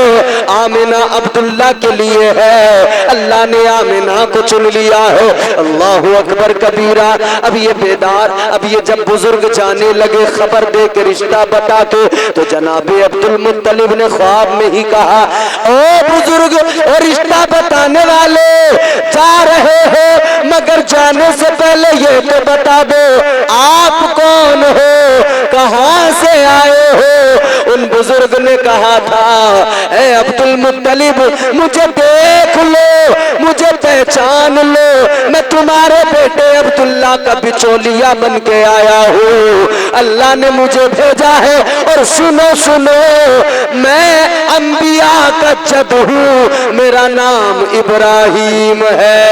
आमिना अब्दुल्ला के लिए है, अल्लाह ने आमिना को चुन लिया है। अल्लाहु अकबर कबीरा। अब ये बेदार, अब ये जब बुजुर्ग जाने लगे खबर दे के रिश्ता बता के, तो जनाबे अब्दुल मुत्तलिब ने ख्वाब में ही कहा ओ बुजुर्ग और रिश्ता बताने वाले जा रहे हो, मगर जाने से पहले ये तो बता दो आप कौन हो, कहां से आए हो? उन बुजुर्ग ने कहा था ऐ अब्दुल मुत्तलिब मुझे देख लो, मुझे पहचान लो, मैं तुम्हारे बेटे अब्दुल्ला का बिचौलिया बन के आया हूँ, अल्लाह ने मुझे भेजा है। और सुनो सुनो मैं अंबिया का जद हूँ, मेरा नाम इब्राहिम है।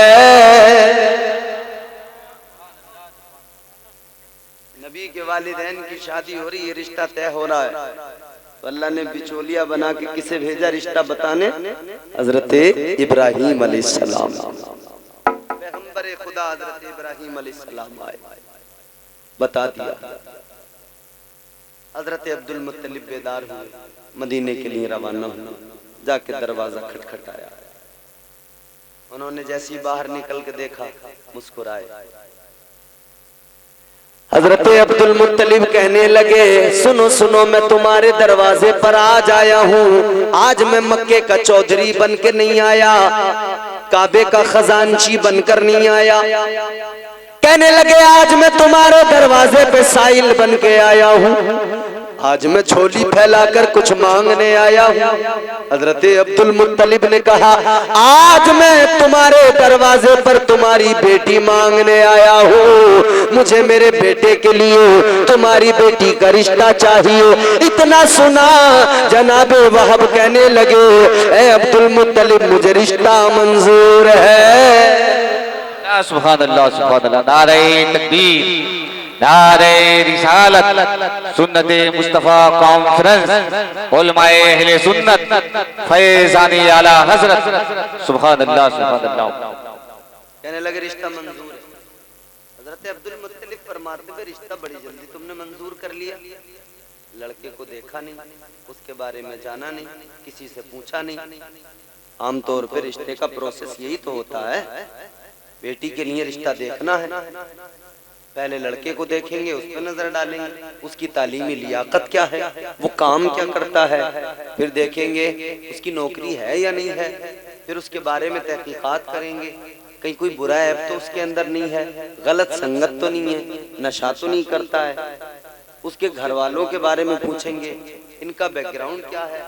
नबी के वालिदैन की शादी हो रही है, रिश्ता तय हो रहा है, तो अल्लाह ने बिचौलिया बना के किसे भेजा रिश्ता बताने? हजरत इब्राहिम अलैहिस्सलाम, पैगंबर खुदा हजरत इब्राहिम अलैहिस्सलाम आए, बता दिया। हजरत अब्दुल मुत्तलिब बेदार हुए, मदीने के लिए रवाना हुए, जाके दरवाजा खटखटाया। उन्होंने जैसी बाहर निकल के देखा मुस्कुराए। हजरत अब्दुल मुत्तलिब कहने लगे सुनो सुनो मैं तुम्हारे दरवाजे पर आज आया हूँ, आज मैं मक्के का चौधरी बन के नहीं आया, काबे का खजांची बनकर नहीं आया। कहने लगे आज मैं तुम्हारे दरवाजे पे साइल बन के आया हूँ, आज मैं झोली फैलाकर कुछ मांगने आया हूँ। हजरत अब्दुल मुत्तलिब ने कहा आज मैं तुम्हारे दरवाजे पर तुम्हारी बेटी मांगने आया हूँ, मुझे मेरे बेटे के लिए तुम्हारी बेटी का रिश्ता चाहिए। इतना सुना जनाबे वहब कहने लगे ऐ अब्दुल मुत्तलिब मुझे रिश्ता मंजूर है। सुभान अल्लाह सुभान अल्लाह, नारे तकबीर, नारे रिसालत, सुन्नते मुस्तफा कॉन्फ्रेंस, उलमाए अहले सुन्नत, फैज़ानी आला हजरत, सुभान अल्लाह सुभान अल्लाह। कहने लगे रिश्ता मंजूर है। हजरत अब्दुल मुत्तलिब फरमाते थे रिश्ता बड़ी जल्दी तुमने मंजूर कर लिया, लड़के को देखा नहीं, उसके बारे में जाना नहीं, किसी से पूछा नहीं। आमतौर पर रिश्ते का प्रोसेस यही तो होता है, बेटी के लिए रिश्ता देखना है, पहले लड़के को देखेंगे, उस पर नजर डालेंगे, उसकी तालीमी लियाकत क्या है, वो काम क्या करता है, फिर देखेंगे उसकी नौकरी है या नहीं है, फिर उसके बारे में तहकीकात करेंगे, कहीं कोई बुरा ऐप तो उसके अंदर नहीं है, गलत संगत तो नहीं है, नशा तो नहीं करता है, उसके घर वालों के बारे में पूछेंगे, इनका बैकग्राउंड क्या है,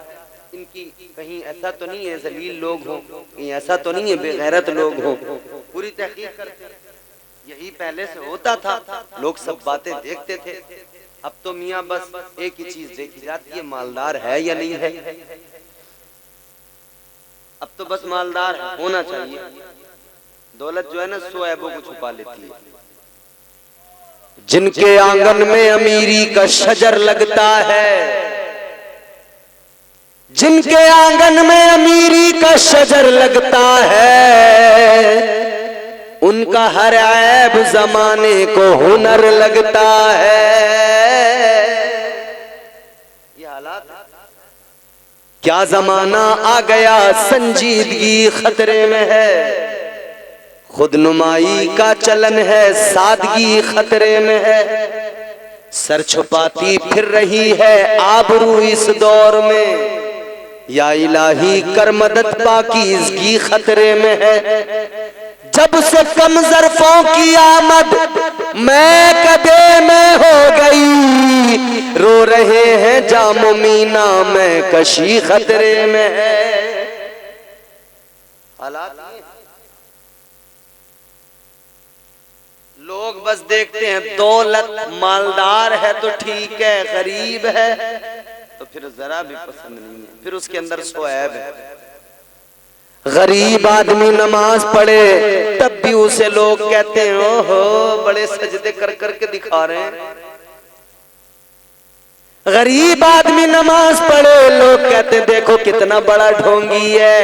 इनकी कहीं ऐसा तो नहीं है जलील लोग हो, कहीं ऐसा तो नहीं है बेगैरत लोग हो, पूरी तहकीक करते। यही पहले से होता था, लोग सब बातें देखते थे। अब तो मियाँ बस एक ही चीज देखी जाती है, मालदार है या नहीं है। अब तो बस मालदार होना चाहिए, दौलत जो है ना सो ऐबों को छुपा लेती है। जिनके आंगन में अमीरी का शजर लगता है, जिनके आंगन में अमीरी का शजर लगता है, उनका हर ऐब जमाने को हुनर लगता है। ये हालात क्या जमाना आ गया, संजीदगी खतरे में है, खुदनुमाई का चलन है, सादगी खतरे में है, सर छुपाती फिर रही है आबरू इस दौर में, या इलाही कर मदद पाकीज़गी खतरे में है। जब से कम ज़र्फ़ों की आमद मैं कदे में हो गई, रो रहे हैं जामो मीना में कशी खतरे में है। हालात लोग बस देखते हैं दौलत, मालदार है तो ठीक है, गरीब है तो फिर जरा भी पसंद नहीं है, फिर उसके अंदर सोऐब है। गरीब आदमी नमाज पढ़े तब भी उसे लोग कहते हैं ओहो बड़े सजदे कर करके दिखा रहे हैं। गरीब आदमी नमाज पढ़े, लोग कहते हैं देखो कितना बड़ा ढोंगी है।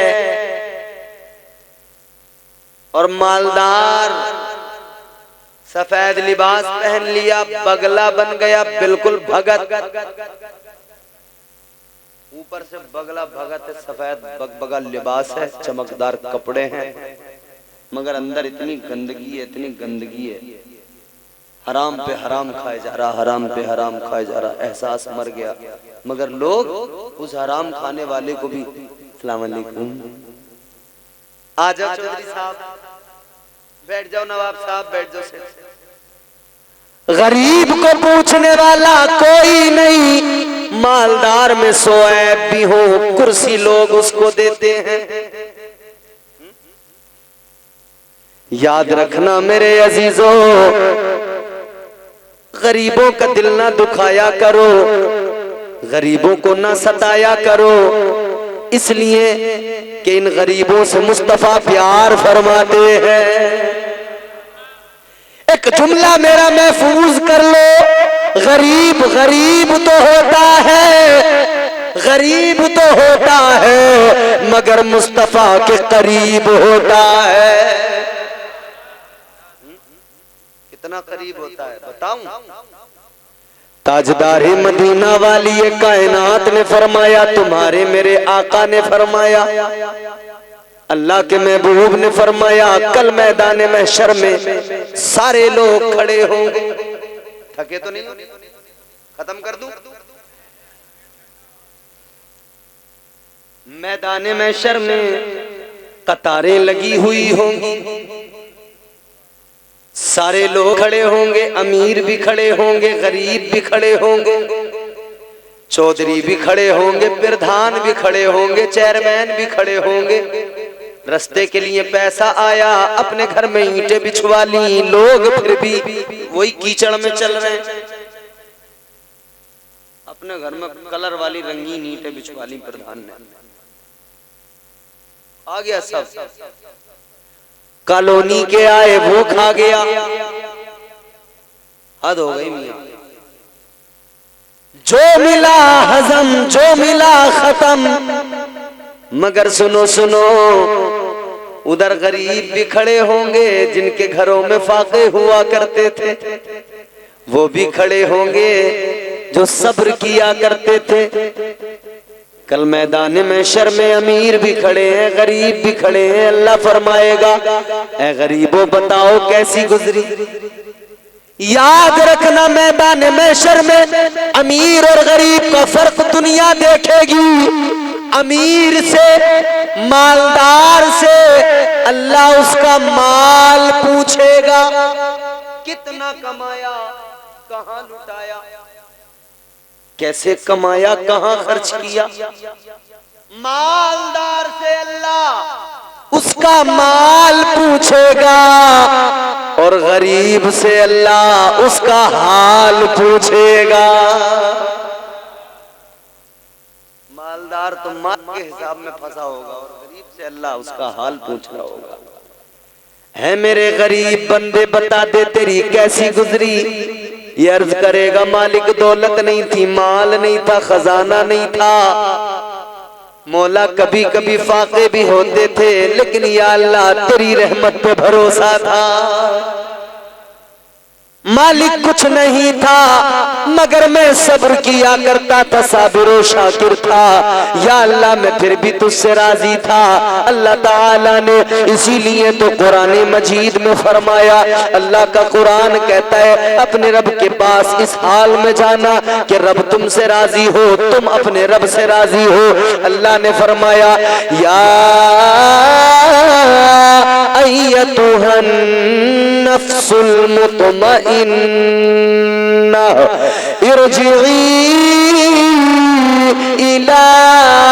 और मालदार सफेद लिबास पहन लिया, बगला बन गया, बिल्कुल भगत, ऊपर से बगला भगत है, सफेद बगबगा लिबास है, चमकदार कपड़े हैं, मगर अंदर इतनी गंदगी है, इतनी गंदगी है, हराम पे हराम खाए जा रहा, हराम पे हराम खाए जा रहा, एहसास मर गया। मगर लोग उस हराम खाने वाले को भी अस्सलाम वालेकुम, आ जाओ चौधरी साहब, बैठ जाओ नवाब साहब, बैठ जाओ सेठ। गरीब को पूछने वाला कोई नहीं, मालदार में सोऐब भी हो कुर्सी लोग उसको देते हैं। याद रखना मेरे अजीजों, गरीबों का दिल ना दुखाया करो, गरीबों को ना सताया करो, इसलिए कि इन गरीबों से मुस्तफा प्यार फरमाते हैं। एक जुमला मेरा महफूज कर लो, गरीब गरीब तो होता है, गरीब तो होता है, मगर मुस्तफा के करीब होता है। कितना करीब होता है बताऊं? ताजदार मदीना वाली ये कायनात ने फरमाया, तुम्हारे मेरे आका ने फरमाया, अल्लाह के महबूब ने फरमाया, कल मैदान महशर में सारे लोग खड़े होंगे। थके तो नहीं? खत्म कर दूं? मैदान महशर में कतारें लगी हुई होंगी, सारे लोग खड़े होंगे, अमीर भी खड़े होंगे, गरीब भी खड़े होंगे, चौधरी भी खड़े होंगे, प्रधान भी खड़े होंगे, चेयरमैन भी खड़े होंगे। रस्ते के लिए पैसा आया, अपने घर में ईंटें बिछवा ली, लोग फिर भी वही कीचड़ में चल रहे हैं। अपने घर में कलर वाली रंगीन ईंटें बिछवा ली प्रधान ने, आ गया सब। कॉलोनी के आए वो खा गया, हद हो गई मियां। जो मिला हजम, जो मिला खत्म। मगर सुनो सुनो, उधर गरीब भी खड़े होंगे, जिनके घरों में फाके हुआ करते थे, वो भी खड़े होंगे जो सब्र किया करते थे। कल मैदान महशर में अमीर भी खड़े हैं, गरीब भी खड़े हैं। अल्लाह फरमाएगा, ऐ गरीबों बताओ कैसी गुजरी। याद रखना मैदान महशर में अमीर और गरीब का फर्क दुनिया देखेगी। अमीर से, मालदार से अल्लाह उसका माल पूछेगा, कितना कमाया, कहां लुटाया, कैसे कमाया, कहां खर्च किया। मालदार से अल्लाह उसका माल पूछेगा और गरीब से अल्लाह उसका हाल पूछेगा। मालदार तो माल के हिसाब में फंसा होगा और गरीब से अल्लाह उसका हाल पूछ रहा होगा। है मेरे गरीब बंदे बता दे तेरी कैसी गुजरी। ये अर्ज करेगा, मालिक दौलत नहीं थी, माल नहीं था, खजाना नहीं था, मौला कभी कभी फाके भी होते थे, लेकिन या अल्लाह तेरी रहमत पे भरोसा था। मालिक कुछ नहीं था मगर मैं सब्र किया करता था, साबिर शाकिर था। या अल्लाह मैं फिर भी तुझसे राजी था। अल्लाह ताला ने इसीलिए तो कुरान मजीद में फरमाया, अल्लाह का कुरान कहता है अपने रब के पास इस हाल में जाना कि रब तुमसे राजी हो, तुम अपने रब से राजी हो। अल्लाह ने फरमाया या अय्यतुहन नफ्सुल मुतमइन्ना इरजिई इला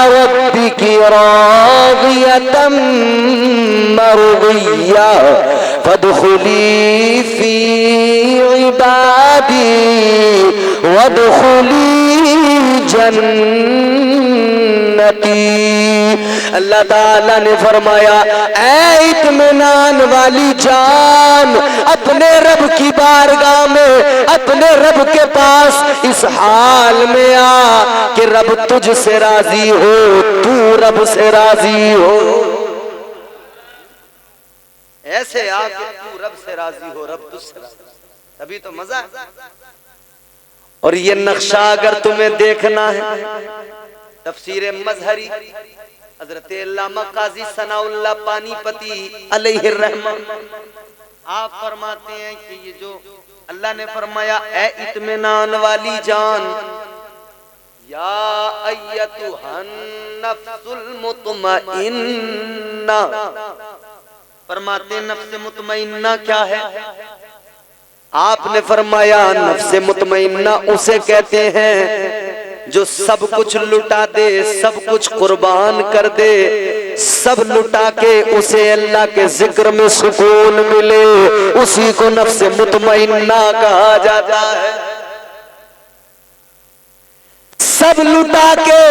रब्बिकी रादियतम मरदिया फदखुली फी इबादी वदखुली जन्नती। अल्लाह ताला ने फरमाया ऐ इत्मीनान वाली जान, अपने रब की बारगाह में, अपने रब के पास इस हाल में आ कि रब तुझसे राजी हो, तू रब से राजी हो। ऐसे आ कि तू रब से राजी हो, रब तुझसे राजी, तभी तो मजा है। और ये नक्शा अगर तुम्हें देखना है, तफसीर मजहरी हजरत अल्लामा काजी सनाउल्लाह पानीपती अलैहि रहमा आप फरमाते हैं कि ये जो अल्लाह ने फरमाया ऐ इत्मीनान वाली जान, या अय्यतुहन नफ्सुल मुतमइन्ना, फरमाते नफ्स मुतमइन्ना क्या है? आपने फरमाया नफ्स मुतमइन्ना उसे कहते हैं जो सब कुछ लुटा दे, सब कुछ कुर्बान कर दे, सब लुटा के उसे अल्लाह के जिक्र में सुकून मिले, उसी को नफ्स मुतमइन्ना कहा जाता है। सब लुटा के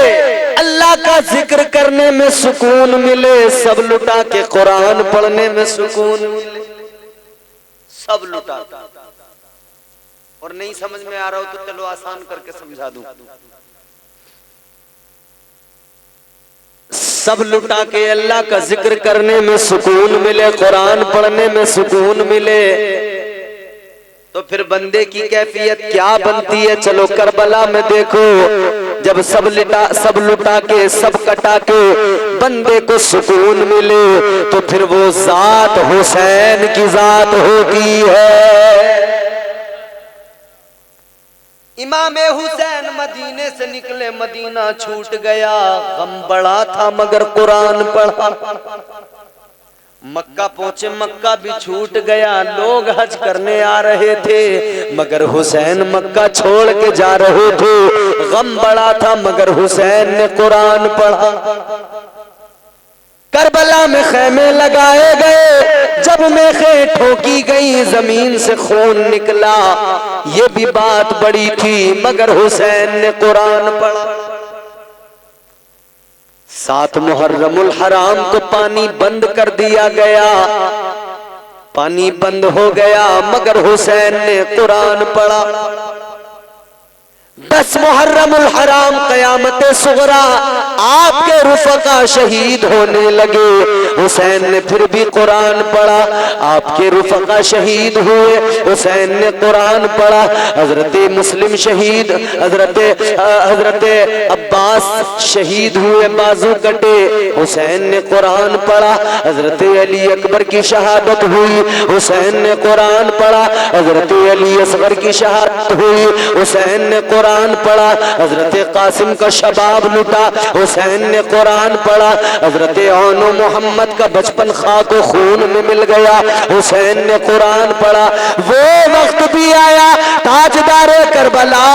अल्लाह का जिक्र करने में सुकून मिले, सब लुटा के कुरान पढ़ने में सुकून मिले, सब लुटा। और नहीं समझ में आ रहा हो तो चलो आसान करके समझा दूं। सब लुटा के अल्लाह का जिक्र करने में सुकून मिले, कुरान पढ़ने में सुकून मिले, तो फिर बंदे की कैफियत क्या बनती है? चलो करबला में देखो, जब सब लुटा के, सब कटा के बंदे को सुकून मिले, तो फिर वो जात हुसैन की जात होती है। इमाम हुसैन मदीने से निकले, मदीना छूट गया, गम बड़ा था मगर कुरान पढ़ा। मक्का पहुंचे, मक्का भी छूट गया, लोग हज करने आ रहे थे मगर हुसैन मक्का छोड़ के जा रहे थे। गम बड़ा था मगर हुसैन ने कुरान पढ़ा। करबला में खैमे लगाए गए, जब मेखे ठोकी गई जमीन से खून निकला, ये भी बात बड़ी थी मगर हुसैन ने कुरान पढ़ा। 7 मुहर्रमुल हराम को पानी बंद कर दिया गया, पानी बंद हो गया मगर हुसैन ने कुरान पढ़ा। 10 मुहर्रमुल हराम क़यामत सुगरा आपके रुफ़क़ा शहीद होने लगे, हुसैन ने फिर भी कुरान पढ़ा। आपके रुफ़क़ा शहीद हुए, हुसैन ने कुरान पढ़ा। हजरत मुस्लिम शहीद, हजरत अब्बास शहीद हुए, बाजू कटे, हुसैन ने कुरान पढ़ा। हजरत अली अकबर की शहादत हुई, हुसैन ने कुरान पढ़ा। हजरत अली असगर की शहादत हुई, हुसैन ने कुरान पढ़ा। हजरत कासिम का शबाब लुटा, हुसैन ने कुरान पढ़ा। हजरत औनो मोहम्मद का बचपन खाको खून में मिल गया, हुसैन ने कुरान पढ़ा। वो वक्त भी आया ताजदारे करबला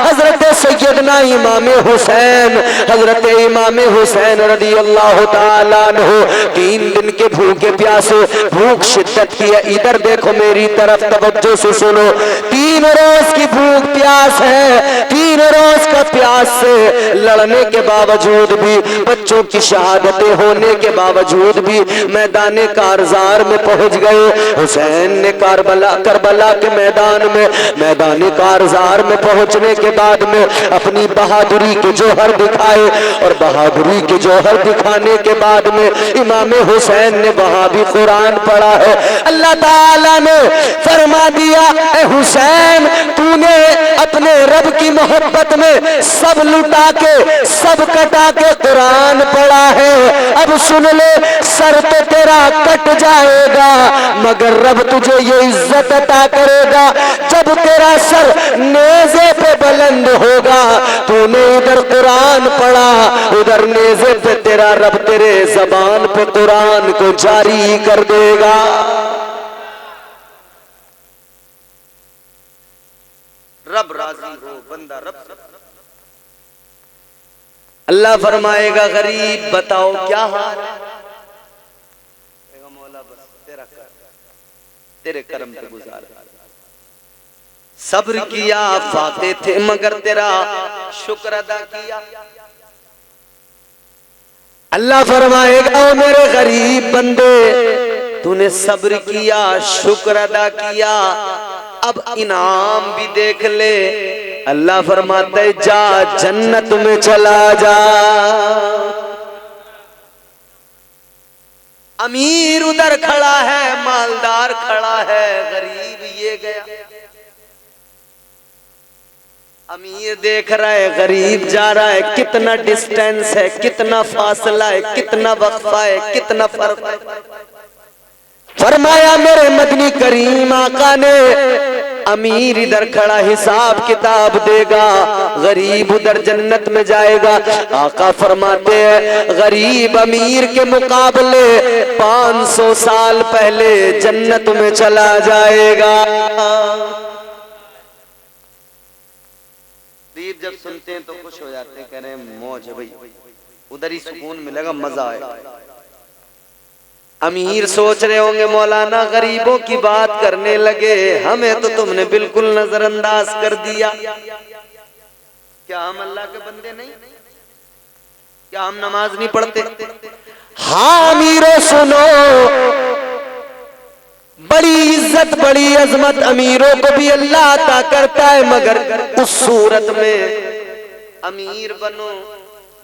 हजरत सैयदना इमाम हुसैन, हजरत इमाम हुसैन रज़ी अल्लाह ताला अन्हु 3 दिन के भूखे प्यासे, भूख शिद्दत की है, इधर देखो मेरी तरफ तवज्जो से सुनो। 3 रोज की भूख प्यास है, 3 रोज का प्यास से लड़ने के बावजूद भी, बच्चों की शहादतें होने के बावजूद भी मैदान कारजार में पहुंच गए। हुसैन ने करबला के मैदान कारजार में पहुंचने के बाद में अपनी बहादुरी के जोहर जौहर दिखाए, और बहादुरी के जौहर दिखाने के बाद में इमाम हुसैन ने वहां भी कुरान पढ़ा है। अल्लाह ताला ने फरमा दिया, ए हुसैन तूने अपने रब की मोहब्बत में सब लुटा के सब कटा के कुरान पढ़ा है, अब सुन ले सर तो तेरा कट जाएगा मगर रब तुझे ये इज्जत अता करेगा जब तेरा सर नेज़े पे बुलंद होगा। तूने इधर कुरान पढ़ा, उधर नेज़े पे तेरा रब तेरे ज़बान पे कुरान को जारी कर देगा। रब राजी हो, बंदा रब। अल्लाह फरमाएगा गरीब बताओ क्या हाल है, मौला बस तेरा कर, तेरे कर्म पे गुजार, सब्र किया फाते थे मगर तेरा शुक्र अदा किया। अल्लाह फरमाएगा ओ मेरे गरीब बंदे तूने सब्र किया शुक्र अदा किया, अब इनाम भी देख ले। अल्लाह फरमाते जा जन्नत में चला जा। अमीर उधर खड़ा है, मालदार खड़ा है, गरीब ये गया। अमीर देख रहा है गरीब जा रहा है, कितना डिस्टेंस है, कितना फासला है, कितना वक्फा है, कितना फर्क है। फरमाया मेरे मदनी करीम आका ने अमीर इधर खड़ा हिसाब किताब देगा, गरीब उधर जन्नत में जाएगा। आका फरमाते हैं गरीब अमीर के मुकाबले 500 साल पहले जन्नत में चला जाएगा। गरीब जब सुनते हैं तो खुश हो जाते हैं, कह रहे हैं मौज है भाई, उधर ही सुकून मिलेगा, मजा आएगा। अमीर सोच रहे होंगे मौलाना गरीबों की बात करने लगे, हमें तो तुमने बिल्कुल नजरअंदाज कर दिया। क्या हम अल्लाह के बंदे नहीं? क्या हम नमाज नहीं पढ़ते? हाँ अमीरों सुनो, बड़ी इज्जत बड़ी अजमत अमीरों को भी अल्लाह अता करता है, मगर उस सूरत में अमीर बनो,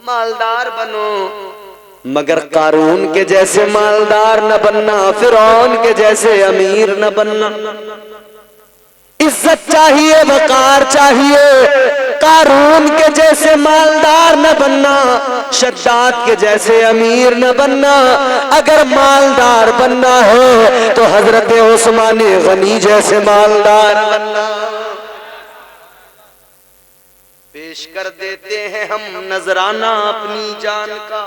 मालदार बनो, मगर कारून के जैसे मालदार न बनना, फिरौन के जैसे अमीर न बनना। इज्जत चाहिए, वकार चाहिए, कारून के जैसे मालदार न बनना, शद्दाद के जैसे अमीर न बनना। अगर मालदार बनना है तो हजरत उस्मान गनी जैसे मालदार बनना। पेश कर देते हैं हम नजराना अपनी जान का,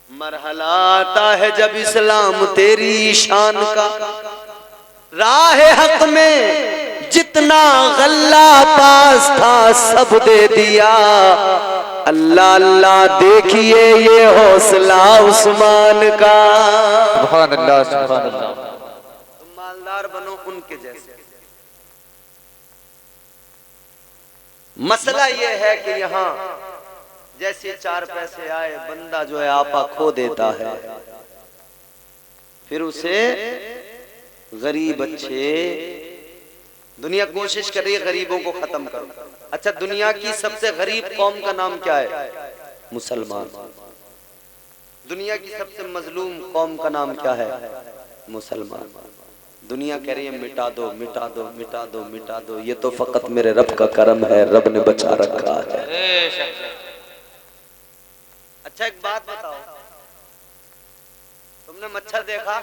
मरहला आता है जब इस्लाम तेरी शान का। राह हक में जितना गल्ला पास था सब दे दिया, अल्लाह अल्लाह देखिए ये हौसला उस्मान का। सुभान अल्लाह, सुभान अल्लाह। तुम मालदार बनो उनके जैसे। मसला ये है कि यहाँ जैसे 4 पैसे आए बंदा जो है आपा खो देता है, फिर उसे गरीब अच्छे, दुनिया कोशिश कर रही है गरीबों को खत्म करो। अच्छा दुनिया की सबसे गरीब कौम का नाम क्या है? मुसलमान। दुनिया की सबसे मजलूम कौम का नाम क्या है? मुसलमान। दुनिया कह रही है मिटा दो मिटा दो मिटा दो मिटा दो, ये तो फकत मेरे रब का करम है, रब ने बचा रखा है। अच्छा एक बात बताओ, तुमने मच्छर देखा?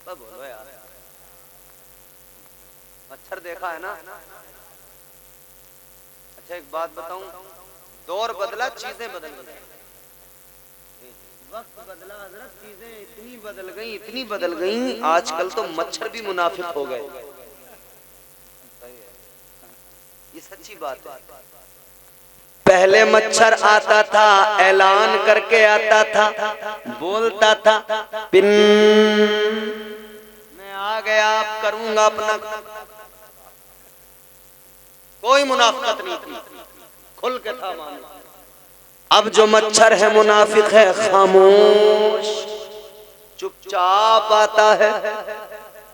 सब बोलो यार, मच्छर देखा है ना? अच्छा एक बात बताऊं, दौर बदला चीजें बदल गई, वक्त बदला हजरत, चीजें इतनी बदल गई इतनी बदल गई, आजकल तो मच्छर भी मुनाफिक हो गए। ये सच्ची बात है। पहले मच्छर आता था ऐलान करके आता था, बोलता था पिन मैं आ गया, आप करूंगा अपना, कोई मुनाफिकत नहीं थी, खुल के था मामला। अब जो मच्छर है मुनाफिक है, खामोश चुपचाप आता है,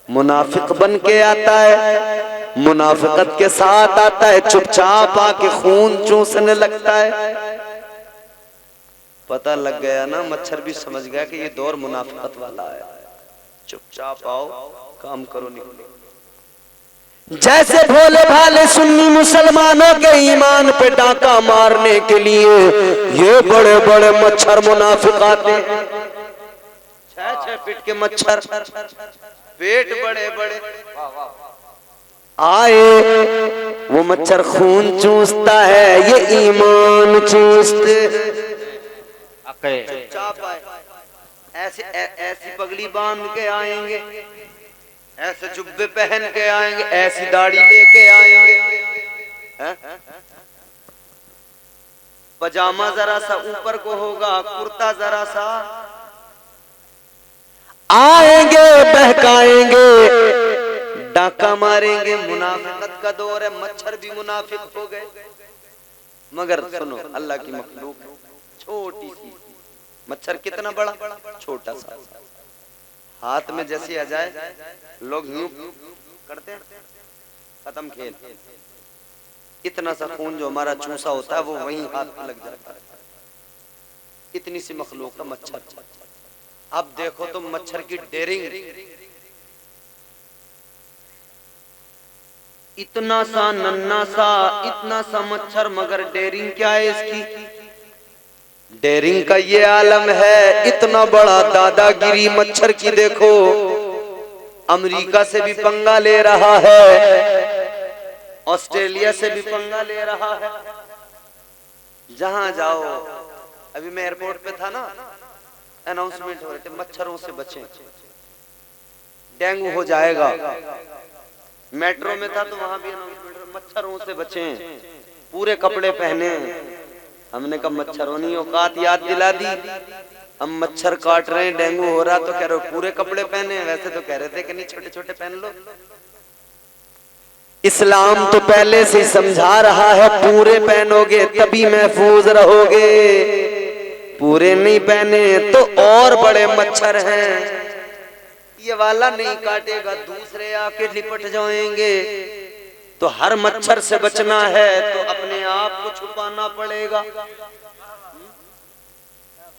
मुनाफिक बन के आता है। मुनाफिकत के साथ आता है, चुपचाप आके खून चूसने लगता है। पता लग गया ना, मच्छर भी समझ गया कि ये दौर मुनाफिकत वाला है। चुपचाप आओ, काम करो, निकलो। जैसे भोले भाले सुन्नी मुसलमानों के ईमान पे डाका मारने के लिए ये बड़े बड़े मच्छर मुनाफिक आते हैं। 6-6 फीट के मच्छर, पेट बड़े बड़े आए, वो मच्छर खून चूसता है, ये ईमान चूसते। चुपचाप आए, ऐसे ऐसी पगड़ी बांध के आएंगे, ऐसे जुब्बे पहन के आएंगे, ऐसी दाढ़ी लेके आएंगे, पजामा जरा सा ऊपर को होगा, कुर्ता जरा सा, आएंगे, बहकाएंगे, डाका मारेंगे। मुनाफिकत का दौर है, मच्छर भी मुनाफिक हो गए। मगर सुनो, अल्लाह की मखलूक छोटी सी, मच्छर कितना बड़ा, छोटा सा, हाथ में जैसे आ जाए लोग यूं करते हैं, खत्म खेल। इतना सा खून जो हमारा चूसा होता है वो वहीं हाथ में लग जाता है। इतनी सी मखलूक का मच्छर। अब देखो तुम मच्छर की डेरिंग, इतना सा नन्ना सा, इतना सा मच्छर, मगर डेरिंग क्या है इसकी? डेरिंग का ये आलम है, इतना बड़ा दादागिरी मच्छर की। देखो अमेरिका से भी पंगा ले रहा है, ऑस्ट्रेलिया से भी पंगा ले रहा है, जहां जाओ। अभी मैं एयरपोर्ट पे था ना, अनाउंसमेंट हो रहे थे, मच्छरों से बचें, डेंगू हो जाएगा। मेट्रो में था तो वहां भी अनाउंसमेंट, मच्छरों से बचें, पूरे कपड़े पहने। हमने कहा मच्छरों नहीं औकात याद दिला दी, हम मच्छर काट रहे हैं, डेंगू हो रहा, तो कह रहे हो पूरे कपड़े पहने। वैसे तो कह रहे थे कि नहीं, छोटे छोटे पहन लो। इस्लाम तो पहले से समझा रहा है, पूरे पहनोगे तभी महफूज रहोगे, पूरे नहीं पहने तो और बड़े मच्छर हैं। ये वाला नहीं काटेगा, दूसरे आके लिपट जाएंगे। तो हर मच्छर से बचना है तो अपने आप को छुपाना पड़ेगा।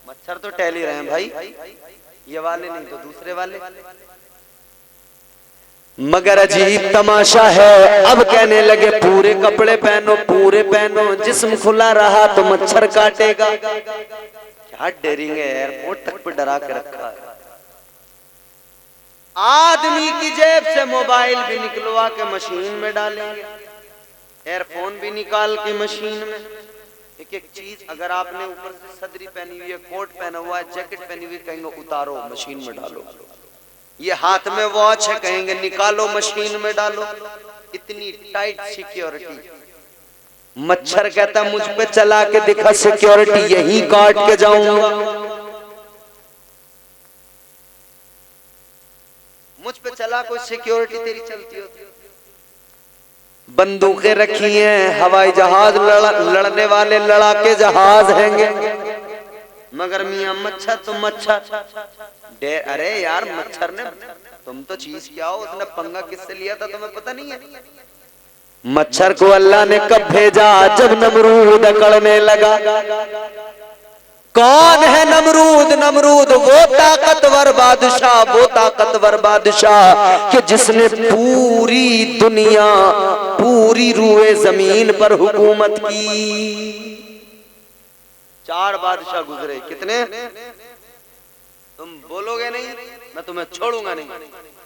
मच्छर तो टहल ही रहे हैं भाई, ये वाले नहीं तो दूसरे वाले। मगर अजीब तमाशा है, अब कहने लगे पूरे कपड़े पहनो, पूरे पहनो। जिस्म खुला रहा तो मच्छर काटेगा। क्या डेरिंग है, एयरपोर्ट तक पे डरा के रखा है। आदमी की जेब से मोबाइल भी निकलवा के मशीन में डालेंगे, एयरफोन भी निकाल के मशीन में। एक एक चीज, अगर आपने ऊपर से सदरी पहनी हुई है, कोट पहना हुआ है, जैकेट पहनी हुई, कहेंगे उतारो मशीन में डालो। ये हाथ में वॉच है, कहेंगे निकालो मशीन में डालो। इतनी टाइट सिक्योरिटी। मच्छर कहता मुझ पे चला के दिखा सिक्योरिटी, यही काट के जाऊंगा। मुझ पे चला कोई सिक्योरिटी तेरी चलती हो। बंदूकें रखी हैं, हवाई जहाज, लड़ने वाले लड़ाके जहाज हैंगे। मगर मियां मच्छर तो मच्छर। अरे यार मच्छर ने, तुम तो चीज क्या हो, उसने पंगा किससे लिया था तुम्हें पता नहीं है? मच्छर को अल्लाह ने कब भेजा? जब नमरूद अकड़ने लगा। कौन है नमरूद? नमरूद वो ताकतवर बादशाह, वो ताकतवर बादशाह कि जिसने पूरी दुनिया, पूरी रूए जमीन पर हुकूमत की। 4 बादशाह गुजरे। कितने? तुम बोलोगे नहीं मैं तुम्हें छोड़ूंगा नहीं,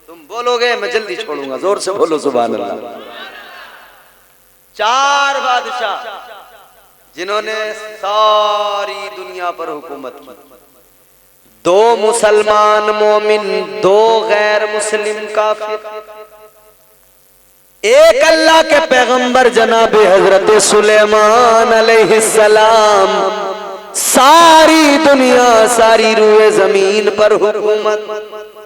तुम बोलोगे मैं जल्दी छोड़ूंगा। जोर से बोलो सुभान अल्लाह। 4 बादशाह जिन्होंने सारी दुनिया पर हुकूमत की। 2 मुसलमान मोमिन, 2 गैर मुस्लिम काफिर। एक अल्लाह के पैगंबर जनाब हजरत सुलेमान अलैहिस्सलाम। सारी दुनिया, सारी रूए जमीन पर हुकूमत।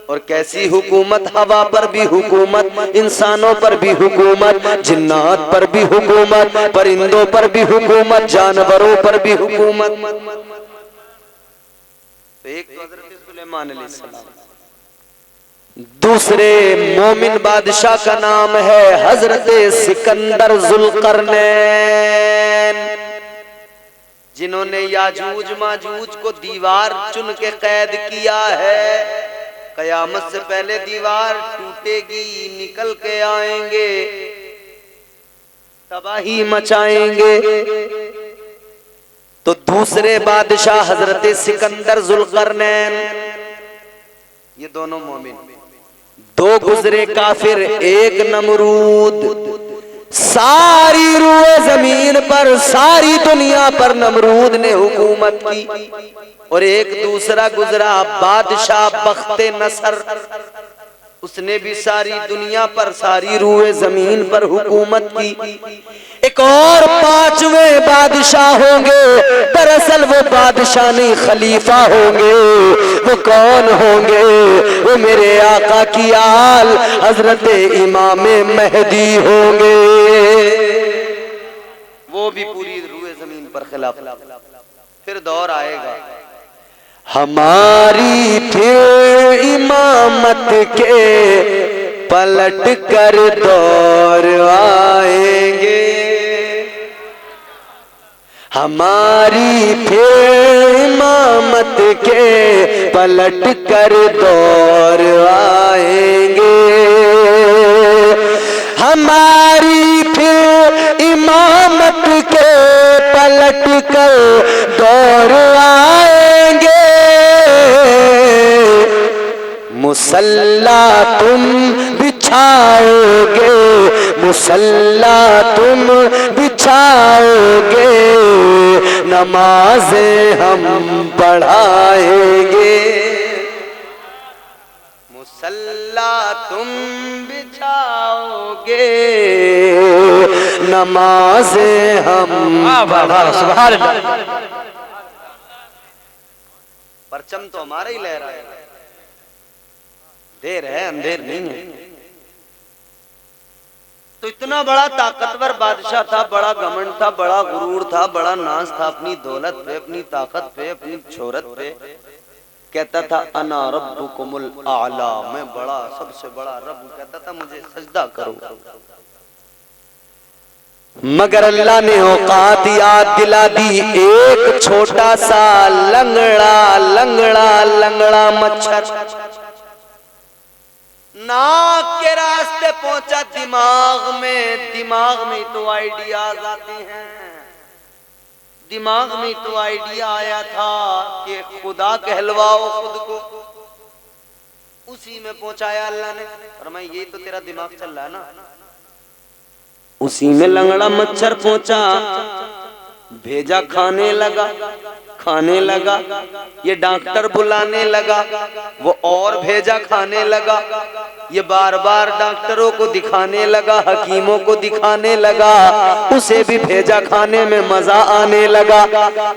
और कैसी हुकूमत? हवा पर भी हुकूमत, इंसानों पर भी हुकूमत, जिन्नात पर भी हुकूमत, परिंदों पर भी हुकूमत, जानवरों पर भी हुकूमत। तो एक तो हज़रत सुलेमान अलैहिस्सलाम, दूसरे मोमिन बादशाह का नाम है हजरत सिकंदर जुल्करनैन, जिन्होंने याजूज माजूज को दीवार चुन के कैद किया है। कयामत से पहले दीवार टूटेगी, निकल के आएंगे, तबाही मचाएंगे। तो दूसरे बादशाह हजरत सिकंदर जुल्करनैन, ये दोनों मोमिन। दो गुजरे काफिर, एक नमरूद। सारी रूए जमीन पर, सारी दुनिया पर नमरूद ने हुकूमत की। और एक दूसरा गुजरा बादशाह बख्ते नसर, उसने भी सारी दुनिया पर, सारी रूए जमीन पर हुकूमत की। एक और पांचवें बादशाह होंगे, दरअसल वो बादशाह नहीं खलीफा होंगे। वो कौन होंगे? वो मेरे आका की आल हजरत इमाम महदी होंगे। वो भी पूरी रूए जमीन पर खिलाफ। फिर दौर आएगा हमारी, फिर इमामत के पलट कर दौर आएंगे। हमारी फिर इमामत के पलट कर दौर आएंगे। हमारी फिर इमामत के पलट कर दौर आएंगे। मुसल्ला तुम बिछाओगे, मुसल्ला तुम बिछाओगे, नमाज़ें हम पढ़ाएंगे। मुसल्ला तुम बिछाओगे, नमाज़ें हम पढ़ाएंगे। परचम तो हमारा ही लहरा है, देर है अंधेर नहीं है। तो इतना बड़ा ताकतवर बादशाह था, बड़ा घमंड था, बड़ा गुरूर था, बड़ा नाज था अपनी दौलत पे, अपनी ताकत पे, अपनी शोहरत पे। कहता था अना रब्बुकुमुल आला, मैं बड़ा, सबसे बड़ा रब। कहता था मुझे सजदा करो। मगर अल्लाह ने औकात याद दिला दी। एक छोटा सा लंगड़ा लंगड़ा लंगड़ा मच्छर नाक के रास्ते पहुंचा दिमाग में। दिमाग में तो आइडियाज आते हैं। दिमाग में तो आइडिया आया था कि खुदा कहलवाओ खुद को। उसी में पहुंचाया अल्लाह ने। फरमाया ये तो तेरा दिमाग चल रहा है ना। उसी में लंगड़ा मच्छर पहुंचा, भेजा खाने लगा, खाने लगा। ये डॉक्टर बुलाने लगा, वो और भेजा खाने लगा। ये बार बार डॉक्टरों को दिखाने लगा, हकीमों को दिखाने लगा। उसे भी भेजा खाने में मजा आने लगा।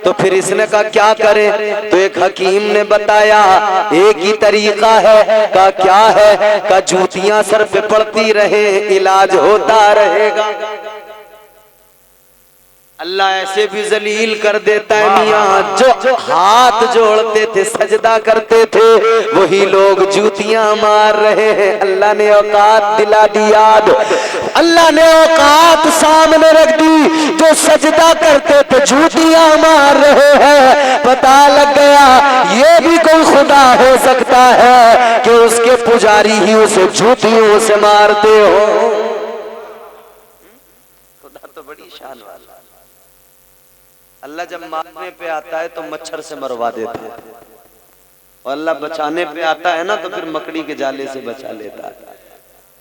तो फिर इसने कहा क्या करे? तो एक हकीम ने बताया एक ही तरीका है। का क्या है? का जूतियां सर पे पड़ती रहे, इलाज होता रहेगा। अल्लाह ऐसे भी जलील कर देता है मियाँ। जो हाथ जोड़ते थे, सजदा करते थे, वही लोग जूतियां मार रहे हैं। अल्लाह ने औकात दिला दी याद। अल्लाह ने औकात सामने रख दी। जो सजदा करते थे जूतियां मार रहे हैं। पता लग गया ये भी कोई खुदा हो सकता है कि उसके पुजारी ही उसे जूतियों से मारते हो। खुदा तो बड़ी शान वाला। अल्लाह जब मारने पे आता है तो मच्छर से मरवा देता है, और अल्लाह बचाने पे आता है ना तो फिर मकड़ी के जाले से बचा लेता है।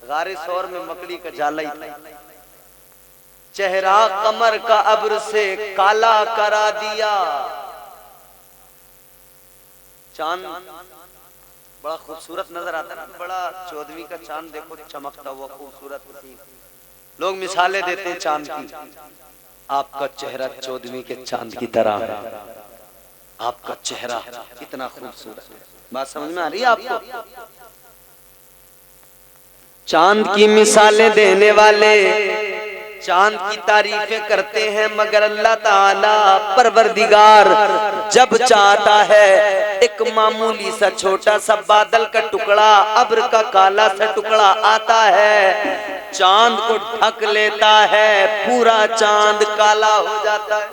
गारे सौर में मकड़ी का जाला ही था। चेहरा कमर का अब्र से काला करा दिया। चांद बड़ा खूबसूरत नजर आता है ना, बड़ा 14वीं का चांद देखो चमकता हुआ खूबसूरत। लोग मिसालें देते हैं चांद की। आपका चेहरा 14वीं के चांद की तरह है। आपका चेहरा कितना खूबसूरत है। बात समझ में आ रही है आपको? चांद की मिसालें देने वाले चांद की तारीफें करते हैं, मगर अल्लाह ताला परवरदिगार जब चाहता है एक मामूली सा छोटा सा बादल का टुकड़ा, अब्र का काला सा टुकड़ा आता है, चांद को ढक लेता है, पूरा चांद काला हो जाता है।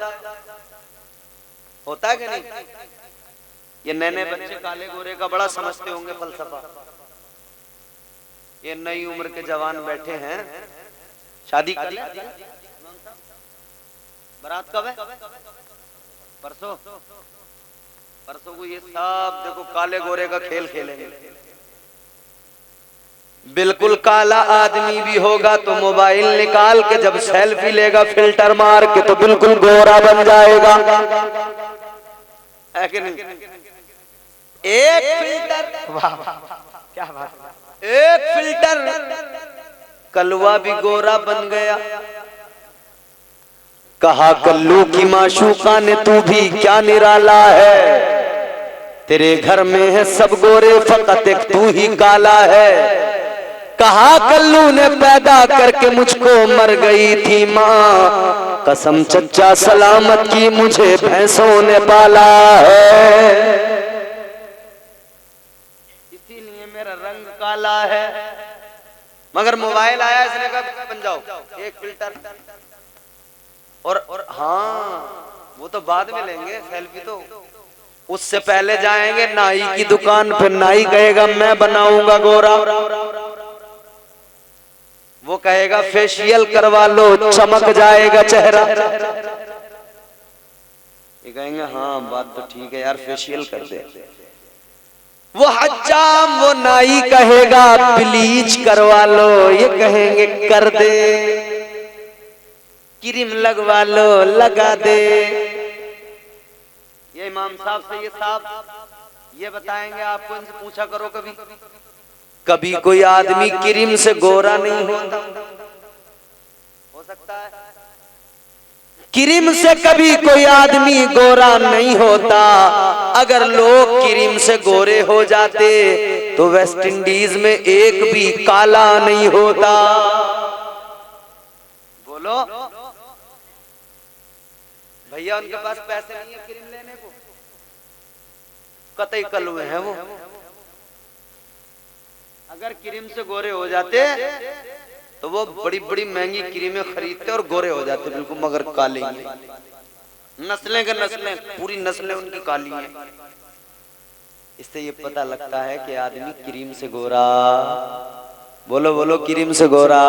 होता है कि नहीं? ये नए नए बच्चे काले गोरे का बड़ा समझते होंगे फलसफा। ये नई उम्र के जवान बैठे हैं, शादी कर ली? बारात कब है? परसों। परसों को ये सब देखो काले गोरे का खेल खेलेंगे। बिल्कुल काला आदमी भी होगा तो मोबाइल निकाल के जब सेल्फी लेगा फिल्टर मार के तो बिल्कुल गोरा बन जाएगा, है कि नहीं? एक फिल्टर, वाह क्या बात, एक फिल्टर, कलवा भी गोरा बन गया। कहा कल्लू की माशूका ने तू भी क्या निराला है, तेरे घर में है सब गोरे फकत एक तू ही काला है। कहा कल्लू ने पैदा करके मुझको मर गई थी माँ, कसम चच्चा सलामत की मुझे भैंसों ने पाला है, इसीलिए मेरा रंग काला है। मगर मोबाइल आया, इसने कहा बन जाओ एक फिल्टर। और हाँ वो तो बाद में लेंगे सेल्फी, तो उससे पहले जाएंगे नाई की दुकान पे, नाई कहेगा मैं बनाऊंगा गोरा, वो कहेगा फेशियल करवा लो चमक जाएगा चेहरा। ये कहेंगे हाँ बात तो ठीक है यार फेशियल कर दे। वो हज्जाम वो नाई कहेगा ब्लीच करवा लो, ये कहेंगे कर दे, क्रीम लगवा लो लगा दे। ये इमाम साहब से ये साहब ये बताएंगे आपको, इनसे पूछा करो कभी कभी कोई आदमी क्रीम से गोरा नहीं होता? हो सकता है क्रीम से कभी कोई आदमी गोरा नहीं होता। अगर लोग क्रीम से गोरे हो जाते तो वेस्ट इंडीज में एक भी काला नहीं होता। बोलो भैया उनके पास पैसे नहीं है क्रीम लेने को, कतई कलुए हैं वो। अगर क्रीम से गोरे हो जाते तो वो बड़ी बड़ी महंगी क्रीमें खरीदते और गोरे हो जाते बिल्कुल, मगर काले ही नस्लें के नस्लें, पूरी नस्लें उनकी काली हैं। इससे ये पता लगता है कि आदमी क्रीम से गोरा, बोलो बोलो क्रीम से गोरा,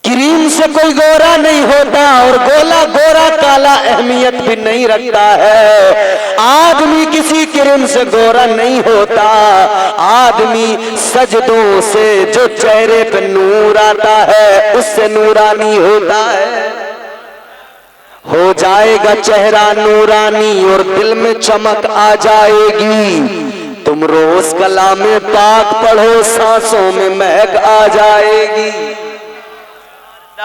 क्रीम से कोई गोरा नहीं होता। और गोला गोरा काला अहमियत भी नहीं रखता है। आदमी किसी क्रीम से गोरा नहीं होता। आदमी सजदों से जो चेहरे पे नूर आता है उससे नूरानी होता है। हो जाएगा चेहरा नूरानी और दिल में चमक आ जाएगी। तुम रोज कलामे पाक पढ़ो, सांसों में महक आ जाएगी।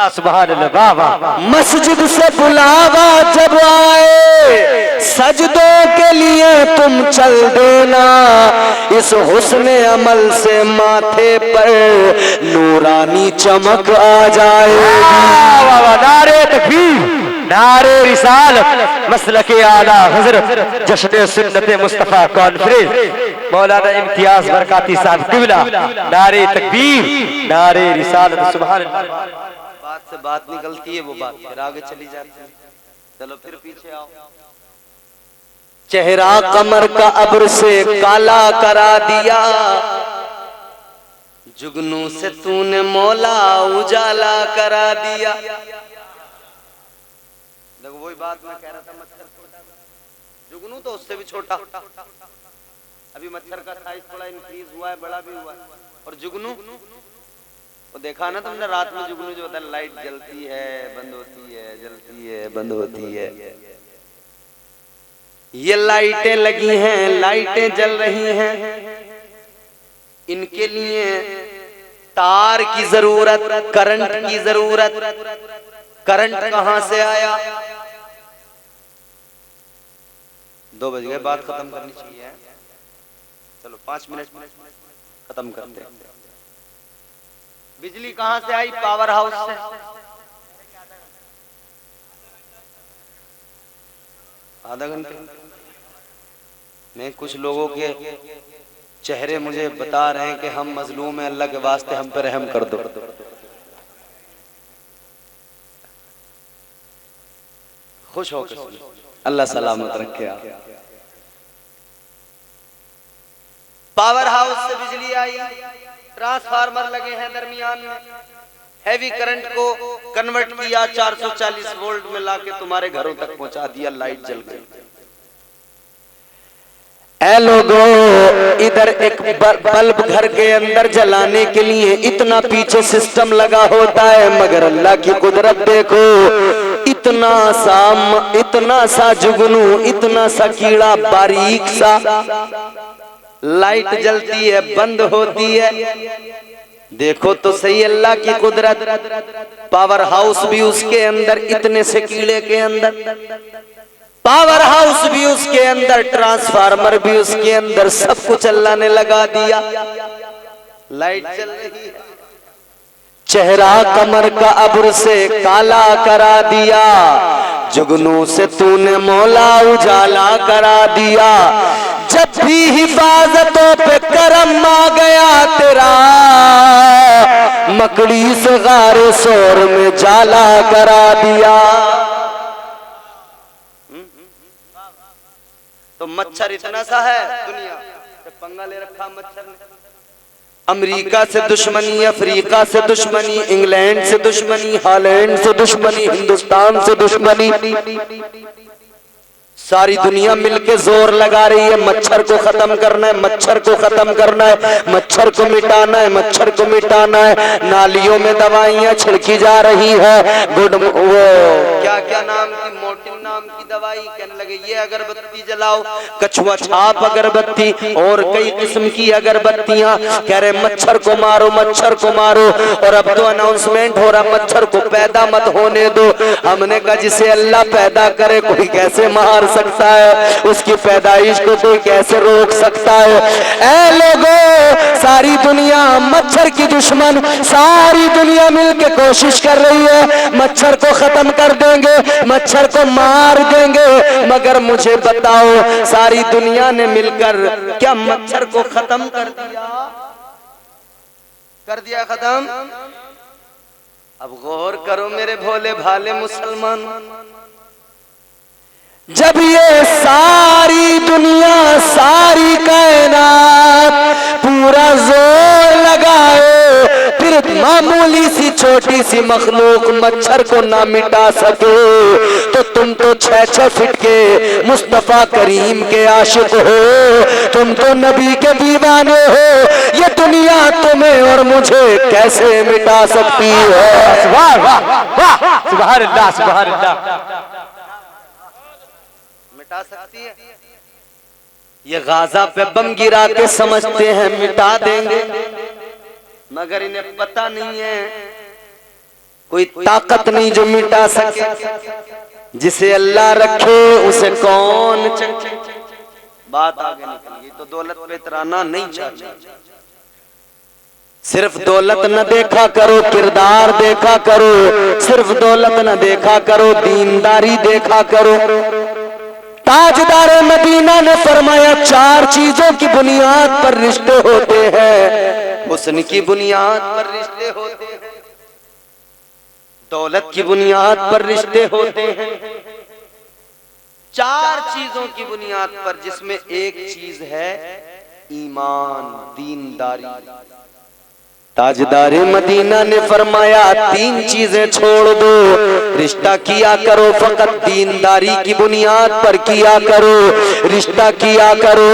सुभान अल्लाह, वाह वाह। मस्जिद से बुलावा जब आए सजदों के लिए तुम चल देना, इस हुस्न अमल से माथे पर नूरानी चमक आ जाएगी। नारे तकबीर, नारे रिसालत, मसलके आला हजरत जश्न सुन्नत मुस्तफा कॉन्फ्रेंस मौलाना इम्तियाज बरकाती साहब किबला, नारे तकबीर, नारे रिसालत। सुभान अल्लाह। बात से बात निकलती है, वो बात फिर आगे चली जाती है। चलो फिर पीछे आओ। चेहरा कमर का अब्र से काला करा दिया, जुगनू से तूने मौला उजाला करा दिया। देखो वही बात मैं कह रहा था, मच्छर छोटा, जुगनू तो उससे भी छोटा। अभी मच्छर का साइज थोड़ा इंक्रीज हुआ है, बड़ा भी हुआ है। और जुगनू वो देखा ना तुमने, रात में जुगनू जो होता है लाइट जलती है बंद होती है, जलती है बंद होती है। ये लाइटें लगी हैं, लाइटें जल रही हैं, इनके लिए तार की जरूरत, करंट की जरूरत। करंट कहां से आया? 2 बज गए, बात खत्म करनी चाहिए। चलो 5 मिनट खत्म करते हैं। बिजली कहां से आई? पावर हाउस से। आधा घंटे मैं कुछ लोगों के चेहरे मुझे बता रहे हैं कि हम मजलूम हैं, अल्लाह के वास्ते हम पर रहम कर दो। खुश हो अल्लाह सलामत रखे आप। पावर हाउस से बिजली आई, ट्रांसफार्मर लगे हैं दरमियान में, हैवी करंट को कन्वर्ट किया, 440 वोल्ट में लाके तुम्हारे घरों तक पहुंचा दिया, लाइट जल गई। ऐ लोगों, इधर एक बल्ब घर के अंदर जलाने के लिए इतना पीछे सिस्टम लगा होता है, मगर अल्लाह की कुदरत देखो, इतना सा जुगनू, इतना सा कीड़ा, बारीक सा, लाइट जलती है, बंद होती है। देखो तो सही अल्लाह की कुदरत। पावर हाउस भी उसके अंदर, इतने से कीड़े के अंदर, पावर हाउस भी उसके अंदर, ट्रांसफार्मर भी उसके अंदर, सब कुछ अल्लाह ने लगा दिया, लाइट चल रही है। चेहरा कमर का अब्र से काला करा दिया, जुगनू से तूने मौला उजाला करा दिया। जब भी हिफाजतों पे करम आ गया तेरा, मकड़ी से गारे शोर में जाला करा दिया। तो मच्छर इतना सा है दुनिया से, पंगा ले रखा मच्छर ने। अमेरिका से दुश्मनी, अफ्रीका से दुश्मनी, इंग्लैंड से दुश्मनी, हॉलैंड से दुश्मनी, हिंदुस्तान से दुश्मनी, सारी दुनिया मिलके जोर लगा रही है मच्छर को खत्म करना है, मच्छर को खत्म करना है, मच्छर को मिटाना है, मच्छर को मिटाना है। नालियों में दवाइयां छिड़की जा रही है, वो क्या क्या नाम की, मोर्टिन नाम की दवाई, कहने लगे ये अगरबत्ती जलाओ, कछुआ छाप अगरबत्ती और कई किस्म की अगरबत्तियां, कह रहे मच्छर को मारो, मच्छर को मारो। और अब तो अनाउंसमेंट हो रहा, मच्छर को पैदा मत होने दो। हमने कहा जिसे अल्लाह पैदा करे कोई कैसे मार सकता है, उसकी पैदाइश को कोई कैसे रोक सकता है। ऐ लोगों, सारी दुनिया मच्छर की दुश्मन, सारी दुनिया मिलके कोशिश कर रही है मच्छर को खत्म कर देंगे, मच्छर को मार देंगे, मगर मुझे बताओ सारी दुनिया ने मिलकर क्या मच्छर को खत्म कर दिया? कर दिया खत्म? अब गौर करो मेरे भोले भाले मुसलमान, जब ये सारी दुनिया, सारी कायनात पूरा जोर लगाए, फिर मामूली सी छोटी सी मखलूक मच्छर को ना मिटा सके, तो तुम तो 6-6 फीट के मुस्तफा करीम के आशिक हो, तुम तो नबी के दीवाने हो, ये दुनिया तुम्हें और मुझे कैसे मिटा सकती है? सुभान अल्लाह, सुभान अल्लाह, सुभान अल्लाह। मिटा सकती है? ये गाजा पे बम गिरा के समझते हैं मिटा देंगे, मगर इन्हें पता नहीं है कोई ताकत नहीं जो मिटा सके। जिसे अल्लाह रखे उसे कौन चखे। बात आगे निकल गई। तो दौलत पे इतराना नहीं चाहिए। सिर्फ दौलत न देखा करो, किरदार देखा करो। सिर्फ दौलत न देखा करो, दीनदारी देखा करो। ताजदार मदीना ने फरमाया 4 चीजों की बुनियाद पर रिश्ते होते हैं। हुस्न की बुनियाद पर रिश्ते होते हैं, दौलत की बुनियाद पर रिश्ते होते हैं। 4 चीजों की बुनियाद पर, जिसमें एक चीज है ईमान, दीनदारी। ताजदारे मदीना ने फरमाया 3 चीजें छोड़ दो, रिश्ता किया करो फकत दीनदारी की बुनियाद पर किया करो। रिश्ता किया करो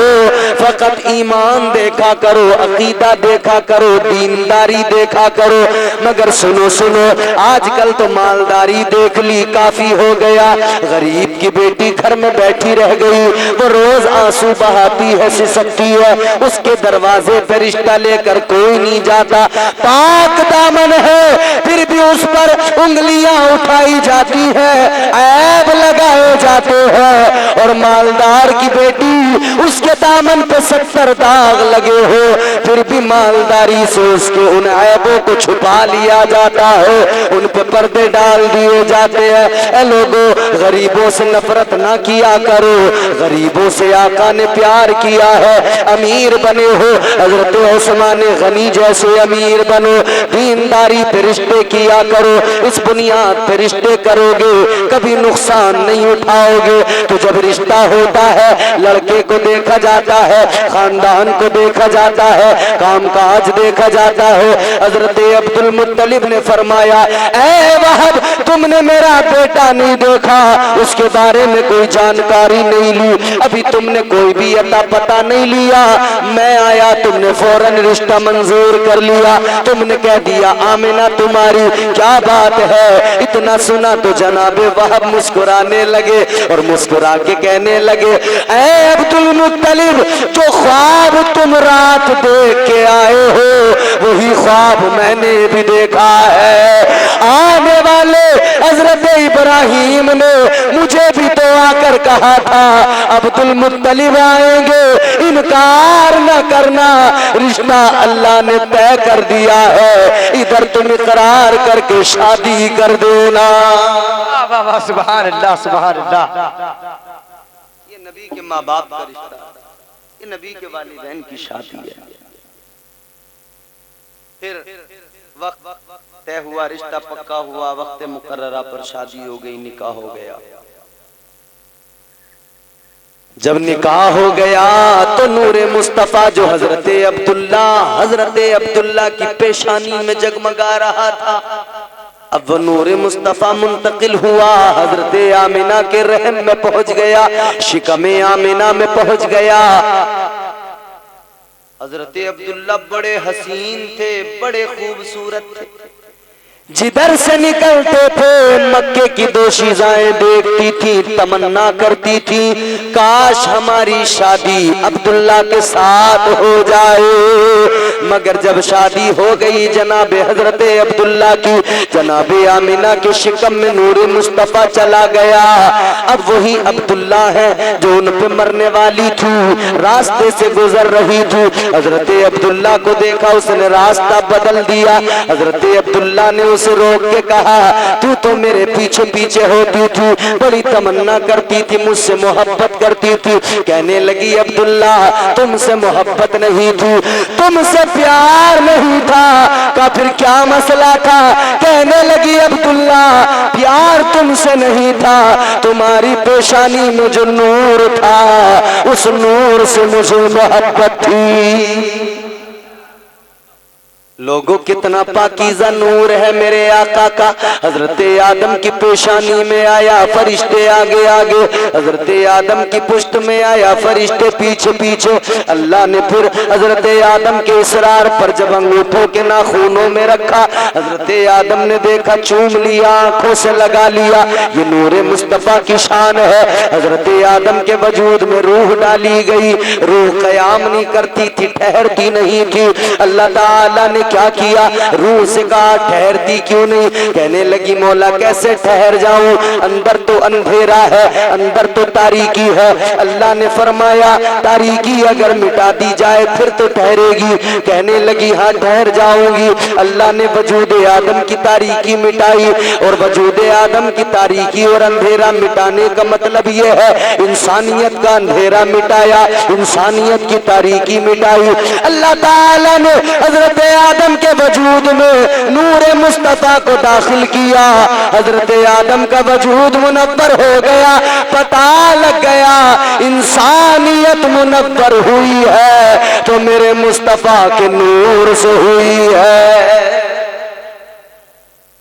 फकत ईमान देखा करो, अकीदा देखा करो, दीनदारी देखा करो। मगर सुनो सुनो, आजकल तो मालदारी देख ली काफी हो गया। गरीब की बेटी घर में बैठी रह गई, वो रोज आंसू बहाती है, सिसकती है, उसके दरवाजे पे रिश्ता लेकर कोई नहीं जाता। पाक दामन है, फिर भी उस पर उंगलियां उठाई जाती है, ऐब लगाए जाते हैं। और मालदार की बेटी, उसके दामन पे 70 दाग लगे हो, फिर भी मालदारी से उसके उन ऐबों को छुपा लिया जाता है, उन पे पर्दे डाल दिए जाते हैं। ए लोगों, गरीबों से नफरत ना किया करो, गरीबों से आका ने प्यार किया है। अमीर बने हो, हजरत उस्मान गनी जैसे अमीर बनो, दीनदारी पे रिश्ते किया करो, इस बुनियाद पे रिश्ते करोगे कभी नुकसान नहीं उठाओगे। तो जब रिश्ता होता है, लड़के को देखा जाता है, खानदान को देखा जाता है, कामकाज देखा जाता है। हजरत अब्दुल मुत्तलिब ने फरमाया, ऐ वहब, तुमने मेरा बेटा नहीं देखा, उसके बारे में कोई जानकारी नहीं ली, अभी तुमने कोई भी अता पता नहीं लिया, मैं आया, तुमने फौरन रिश्ता मंजूर कर लिया, तुमने कह दिया आमिना तुम्हारी, क्या बात है। इतना सुना तो जनाबे वहब मुस्कुराने लगे और मुस्कुरा के कहने लगे, ऐ अब्दुल मुत्तलिब, जो ख्वाब तुम रात देख के आए हो, वही ख्वाब मैंने भी देखा है। आने वाले हजरत इब्राहिम ने मुझे भी तो आकर कहा था, अब्दुल मुत्तलिब आएंगे, इनकार न करना, रिश्ता अल्लाह ने तय कर दिया है, इधर तुम इकरार करके शादी कर देना। सुभान अल्लाह, सुभान अल्लाह। ये नबी के माँ बाप का रिश्ता, ये नबी के वालिदैन की शादी है। फिर वक्त तय हुआ, रिश्ता पक्का हुआ, वक्त मुकर्ररा पर शादी हो गई, निकाह हो गया। जब निकाह हो गया तो नूरे मुस्तफा जो हजरत अब्दुल्ला की पेशानी में जगमगा रहा था, अब वो नूरे मुस्तफा मुंतकिल हुआ, हजरत आमिना के रहम में पहुंच गया, शिकमे आमिना में पहुंच गया। हजरत अब्दुल्ला बड़े हसीन थे, बड़े खूबसूरत थे, जिधर से निकलते थे मक्के की दोशीज़ाएं देखती थी, तमन्ना करती थी, काश हमारी शादी अब्दुल्ला के साथ हो जाए। मगर जब शादी हो गई जनाबे हजरत अब्दुल्ला की, जनाबे आमिना के शिकम में नूरे मुस्तफा चला गया। अब वही अब्दुल्ला है जो उन पे मरने वाली थी, रास्ते से गुजर रही थी, हजरत अब्दुल्ला को देखा, उसने रास्ता बदल दिया। हजरत अब्दुल्ला ने उसे रोक के कहा, तू तो मेरे पीछे पीछे होती थी, बड़ी तमन्ना करती थी, मुझसे मोहब्बत करती थी। कहने लगी, अब्दुल्ला तुमसे मोहब्बत नहीं थी, तुमसे प्यार नहीं था। का फिर क्या मसला था? कहने लगी, अब्दुल्ला प्यार तुमसे नहीं था, तुम्हारी पेशानी में जो नूर था, उस नूर से मुझे मोहब्बत थी। लोगों कितना पाकीज़ा नूर है मेरे आका का। हजरत आदम की पेशानी में आया, फरिश्ते आगे आगे, हजरत आदम की पुश्त में आया, फरिश्ते पीछे पीछे। अल्लाह ने फिर हजरत आदम के इसरार पर जब अंगूठों के नाखूनों में रखा, हजरत आदम ने देखा, चूम लिया, आंखों से लगा लिया। ये नूरे मुस्तफा की शान है। हजरत आदम के वजूद में रूह डाली गई, रूह कयाम नहीं करती थी, ठहरती नहीं थी। अल्लाह ताला ने क्या किया, रूह से कहा ठहरती क्यों नहीं? कहने लगी, मौला कैसे ठहर जाऊं, अंदर तो अंधेरा है, अंदर तो तारीकी है। अल्लाह ने फरमाया, तारीकी अगर मिटा दी जाए फिर तो ठहरेगी। कहने लगी, हाँ ठहर जाऊंगी। अल्लाह ने वजूद आदम की तारीकी मिटाई, और वजूद आदम की तारीकी और अंधेरा मिटाने का मतलब यह है, इंसानियत का अंधेरा मिटाया, इंसानियत की तारीकी मिटाई। अल्लाह ताला ने हजरत आदम के वजूद में नूरे मुस्तफा को दाखिल किया। हजरत आदम का वजूद मुनव्वर हो गया, पता लग गया इंसानियत मुनव्वर हुई है तो मेरे मुस्तफा के नूर से हुई है।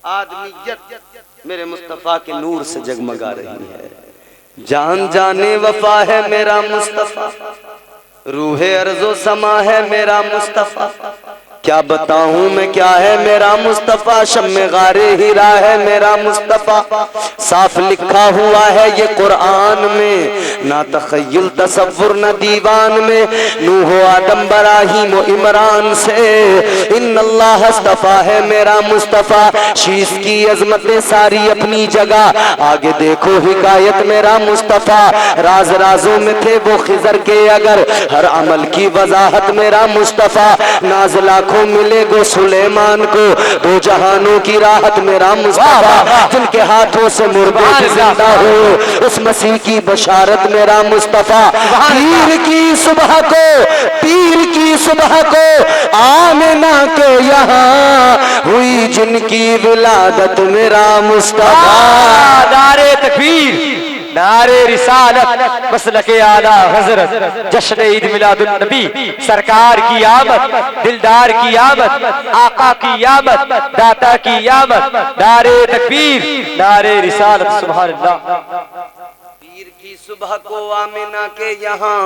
आदमियत मेरे मुस्तफा के नूर से जगमगा रही है। जान जाने वफा है मेरा मुस्तफा, रूहे अर्जो समा है मेरा मुस्तफा, क्या बताऊं मैं क्या है मेरा मुस्तफा, शम्मे गारे हीरा है मेरा मुस्तफा। साफ लिखा हुआ है ये कुरान में, ना तखय्युल तसव्वुर न दीवान में। नूह आदम इब्राहीम इमरान से इन्नल्लाह इस्तफा है मेरा मुस्तफा। शीश की अजमतें सारी अपनी जगह, आगे देखो हिकायत मेरा मुस्तफा। राज राजों में थे वो खिजर के अगर, हर अमल की वजाहत मेरा मुस्तफा। नाज़िला को मिले गो सुलेमान को, दो जहानों की राहत मेरा मुस्तफा। जिनके हाथों से मुर्दे जिंदा हो, उस मसीह की बशारत मेरा मुस्तफा। पीर की सुबह को, पीर की सुबह को आमिना के यहाँ हुई जिनकी विलादत मेरा मुस्तफा। नारे तकबीर, नारे रिसालत, मसलके आला हजरत, जश्न ईद मिलादुन नबी, सरकार की आमद, दिलदार की आमद, आका की आमद, दाता की आमद। नारे तकबीर, नारे रिसालत, सुभान अल्लाह। पीर की सुबह को आमिना के यहाँ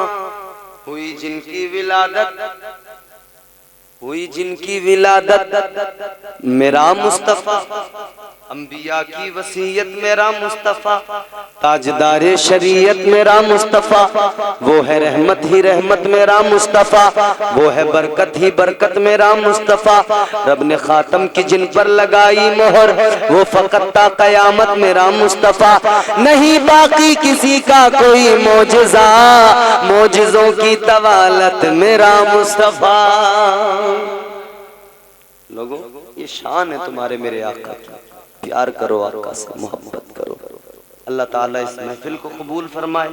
हुई जिनकी विलादत, हुई जिनकी विलादत मेरा मुस्तफा। अंबिया की वसीयत मेरा मुस्तफा, ताजदारे शरीयत मेरा मुस्तफा। वो है रहमत ही रहमत मेरा मुस्तफा, वो है बरकत ही बरकत मेरा मुस्तफा। रब ने खातम की जिन पर लगाई मोहर, वो फकत ता कयामत मेरा मुस्तफा। नहीं बाकी किसी का कोई मोजिजा, मोजिजों की तवालत मेरा मुस्तफा। लोगों, ये शान है तुम्हारे मेरे आका की। प्यार करो आका से, मोहब्बत करो। अल्लाह ताला इस महफिल को कबूल फरमाए,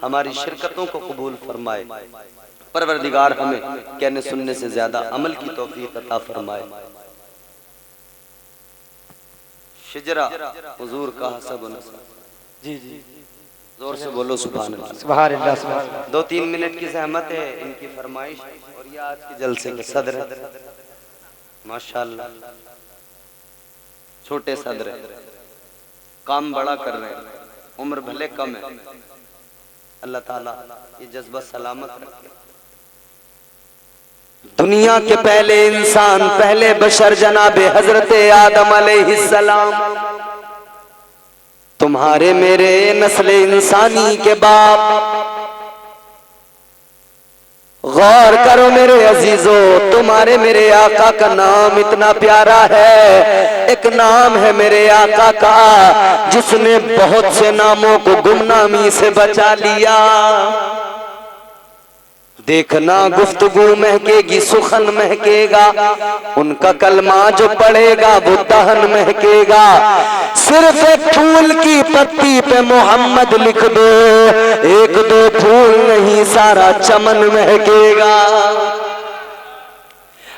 हमारी शिरकतों को कबूल फरमाए। परवरदिगार हमें कहने सुनने से ज्यादा अमल की तौफीक अता फरमाए। शिजरा हुजूर का हसब जी जी, जोर से बोलो सुभान अल्लाह, सुभान अल्लाह, सुभान अल्लाह। 2-3 मिनट की सहमत है इनकी फरमाइश, और ये आज के जलसे के सदर माशाअल्लाह, छोटे सदर काम बड़ा कर रहे हैं, उम्र भले कम है। अल्लाह ताला ये जज्बा सलामत रखे। दुनिया के पहले इंसान, पहले बशर जनाबे हजरत आदम अलैहिस्सलाम, तुम्हारे मेरे नस्ल इंसानी के बाप। गौर करो मेरे अजीजों, तुम्हारे मेरे आका का नाम इतना प्यारा है। एक नाम है मेरे आका का जिसने बहुत से नामों को गुमनामी से बचा लिया। देखना गुफ्तगू महकेगी, सुखन महकेगा, उनका कलमा जो पढ़ेगा वो दहन महकेगा। सिर्फ एक फूल की पत्ती पे मोहम्मद लिख दो, 1-2 फूल नहीं सारा चमन महकेगा।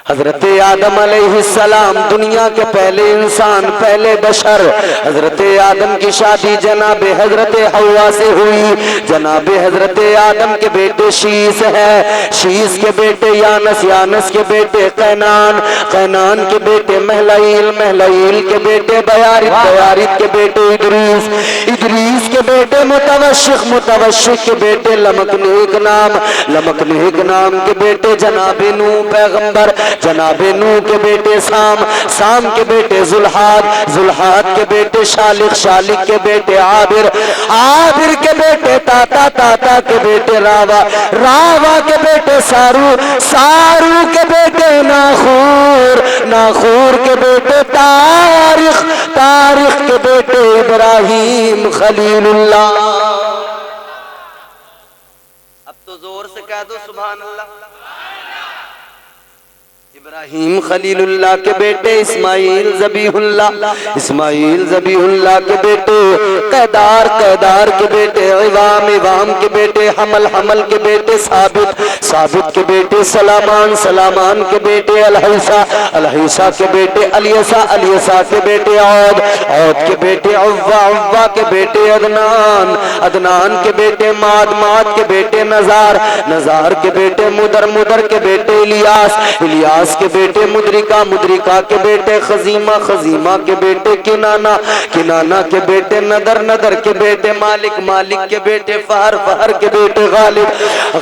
हजरत आदम अलैहिस्सलाम दुनिया के पहले इंसान, पहले बशर। हजरत आदम की शादी जनाबे हजरत हवा से हुई। जनाबे हजरत आदम के बेटे शीस है, शीस के बेटे यानस, यानस के बेटे कैनान, कैनान के बेटे महलईल, महलईल के बेटे बयारित, बयारित के बेटे इदरीस, इदरीस के बेटे मुतवश्शिक, मुतवश्शिक के बेटे लमकनेक नाम, लमकनेक नाम के बेटे जनाबे नूह पैगंबर, जनाबे नूह के बेटे साम, साम के बेटे जुल्हाद, जुल्हाद के बेटे शालिक, शालिक के बेटे आबिर, आबिर के बेटे ताता, ताता के बेटे रावा, रावा के बेटे सारू, सारू के बेटे नाखूर, नाखूर के बेटे तारिख, तारिख के बेटे इब्राहीम खलीलुल्लाह। अब तो जोर से कह दो सुभान अल्लाह। इब्राहीम खलीलुल्लाह के बेटे इस्माइल ज़बीहुल्लाह, इस्माइल ज़बीहुल्लाह के बेटे कैदार, कैदार के बेटे इवाम, इवाम के बेटे हमल, हमल के बेटे साबित, साबित के बेटे सलामान, सलामान के बेटे अलहैसा, अलहैसा के बेटे अलियसा, अलियसा के बेटे औद, औद के बेटे अव्वा, अव्वा के बेटे अदनान, अदनान के बेटे माद, माद के बेटे नजार, नजार के बेटे मुदर, मुदर के बेटे इलियास, इलियास इलियास के बेटे मुद्रिका, मुद्रिका के बेटे खजीमा, खजीमा के बेटे किनाना, किनाना के बेटे नदर, नदर के बेटे मालिक, मालिक के बेटे फहर, फहर के बेटे गालिब,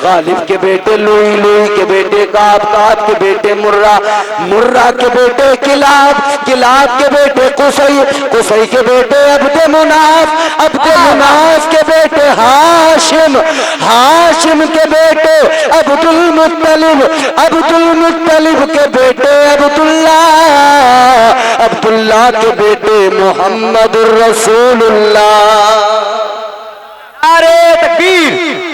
गालिब के बेटे लुई, लुई के बेटे काब, काब के बेटे मुर्रा, मुर्रा के बेटे किलाब, किलाब के बेटे कुसई, कुसई के बेटे अब्दे मुनाफ, अब्दे मुनाफ के बेटे हाशिम, हाशिम के बेटे अब्दुल मुत्तलिब, अब्दुल मुत्तलिब के बेटे अब्दुल्ला, अब्दुल्ला के बेटे मोहम्मदुर रसूलुल्लाह। नारे तकबीर,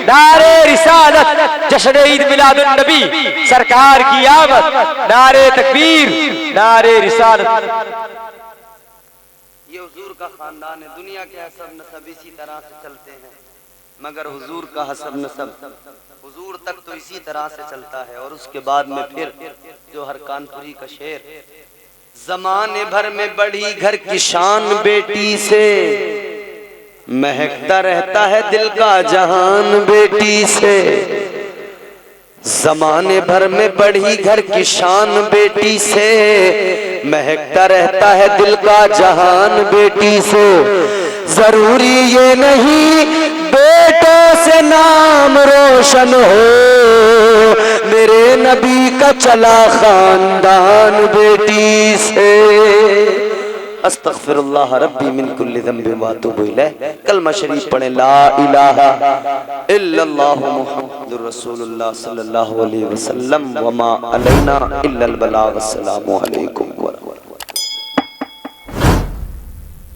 नारे रिसालत, जश्न ईद मिलादुन नबी, सरकार की आमद, नारे तकबीर, नारे रिसालत। ये हुजूर का खानदान है, दुनिया के हसब नसब इसी तरह से चलते हैं, मगर हुजूर का हसब नसब हुजूर तक तो इसी तरह से चलता है। और उसके बाद में फिर जो हर कानपुरी का शेर, जमाने भर में बढ़ी घर की शान बेटी से, महकता रहता है दिल का जहान बेटी से, जमाने भर में बढ़ी घर की शान बेटी से, महकता रहता है दिल का जहान बेटी से। जरूरी ये नहीं बेटों से नाम रोशन हो, मेरे नबी का चला खानदान बेटी से। अस्तगफिरुल्लाह रब्बी मिन कुल्लि ज़ंबिन व अतूबु इलैह। कलमा शरीफ पढ़े, ला इलाहा इल्लल्लाह मुहम्मदुर रसूलुल्लाह सल्लल्लाहु अलैहि वसल्लम व मा अलैना इल्लल बलाग। अस्सलामु अलैकुम।